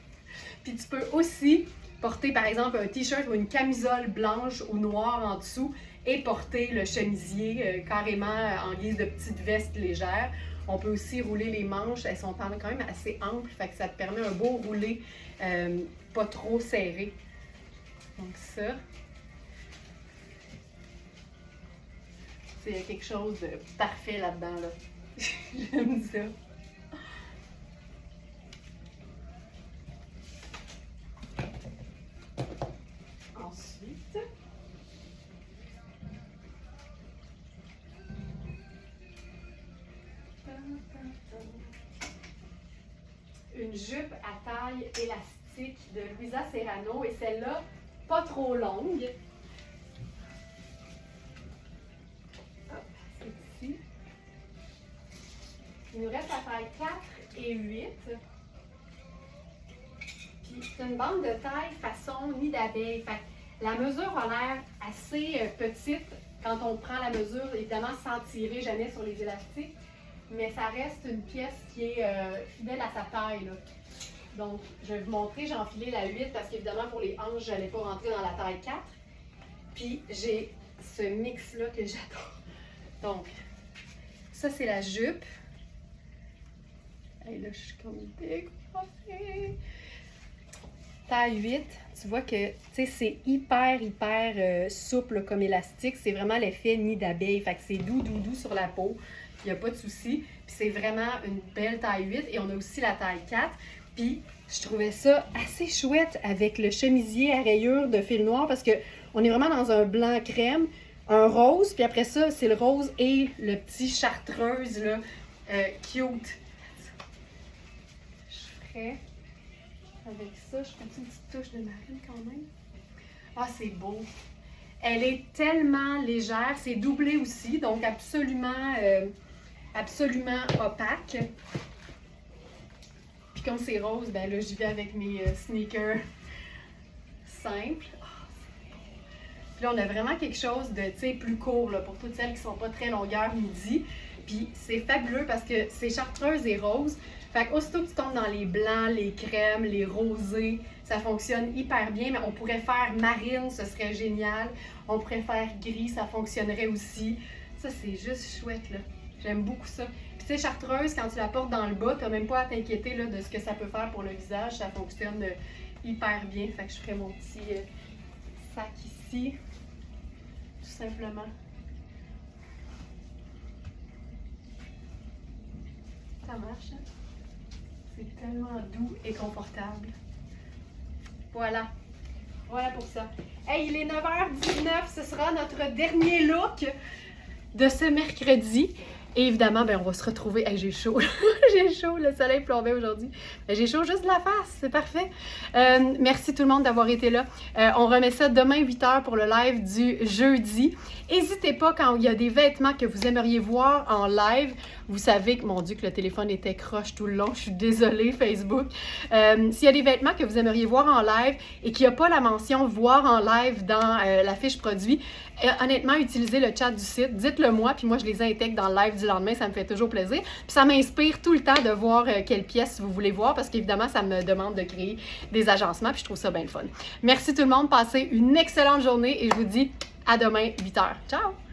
Speaker 1: Puis tu peux aussi porter par exemple un t-shirt ou une camisole blanche ou noire en dessous et porter le chemisier carrément en guise de petite veste légère. On peut aussi rouler les manches, elles sont quand même assez amples, fait que ça te permet un beau roulé pas trop serré. Donc ça, c'est quelque chose de parfait là-dedans. Là. J'aime ça. Ensuite, une jupe à taille élastique de Luisa Serrano et celle-là, pas trop longue. C'est ici. Il nous reste la taille 4 et 8. Puis c'est une bande de taille façon nid d'abeille. Fait que la mesure a l'air assez petite quand on prend la mesure, évidemment sans tirer jamais sur les élastiques, mais ça reste une pièce qui est fidèle à sa taille. Là. Donc, je vais vous montrer, j'ai enfilé la 8 parce qu'évidemment, pour les hanches, je n'allais pas rentrer dans la taille 4. Puis, j'ai ce mix-là que j'adore. Donc, ça, c'est la jupe. Et là, je suis comme décoiffée. Taille 8, tu vois que c'est hyper souple comme élastique. C'est vraiment l'effet nid d'abeille. Fait que c'est doux sur la peau. Il n'y a pas de souci. Puis c'est vraiment une belle taille 8. Et on a aussi la taille 4. Puis je trouvais ça assez chouette avec le chemisier à rayures de fil noir parce qu'on est vraiment dans un blanc crème, un rose. Puis après ça, c'est le rose et le petit chartreuse là, cute. Je ferais... Avec ça, je fais une petite touche de marine quand même. Ah, c'est beau. Elle est tellement légère. C'est doublé aussi, donc absolument opaque. Puis comme c'est rose, ben là, j'y vais avec mes sneakers simples. Oh, c'est beau. Puis là, on a vraiment quelque chose de, tu sais, plus court là, pour toutes celles qui ne sont pas très longueur midi. Puis c'est fabuleux parce que c'est chartreuse et rose. Fait qu'aussitôt que tu tombes dans les blancs, les crèmes, les rosés, ça fonctionne hyper bien, mais on pourrait faire marine, ce serait génial. On pourrait faire gris, ça fonctionnerait aussi. Ça, c'est juste chouette, là. J'aime beaucoup ça. Puis tu sais, chartreuse, quand tu la portes dans le bas, tu n'as même pas à t'inquiéter là, de ce que ça peut faire pour le visage. Ça fonctionne hyper bien. Fait que je ferai mon petit sac ici, tout simplement. Ça marche, hein? C'est tellement doux et confortable. Voilà. Voilà pour ça. Hey, il est 9h19. Ce sera notre dernier look de ce mercredi. Et évidemment, ben, on va se retrouver. Hey, j'ai chaud. J'ai chaud, le soleil plombait aujourd'hui. J'ai chaud juste de la face, c'est parfait. Merci tout le monde d'avoir été là. On remet ça demain 8h pour le live du jeudi. N'hésitez pas quand il y a des vêtements que vous aimeriez voir en live. Vous savez que, mon Dieu, que le téléphone était croche tout le long. Je suis désolée, Facebook. S'il y a des vêtements que vous aimeriez voir en live et qu'il n'y a pas la mention « voir en live » dans la fiche produit, honnêtement, utilisez le chat du site. Dites-le moi, puis moi, je les intègre dans le live du lendemain. Ça me fait toujours plaisir. Puis ça m'inspire tout le temps de voir quelle pièce vous voulez voir parce qu'évidemment, ça me demande de créer des agencements. Puis je trouve ça bien le fun. Merci tout le monde. Passez une excellente journée et je vous dis à demain, 8h. Ciao!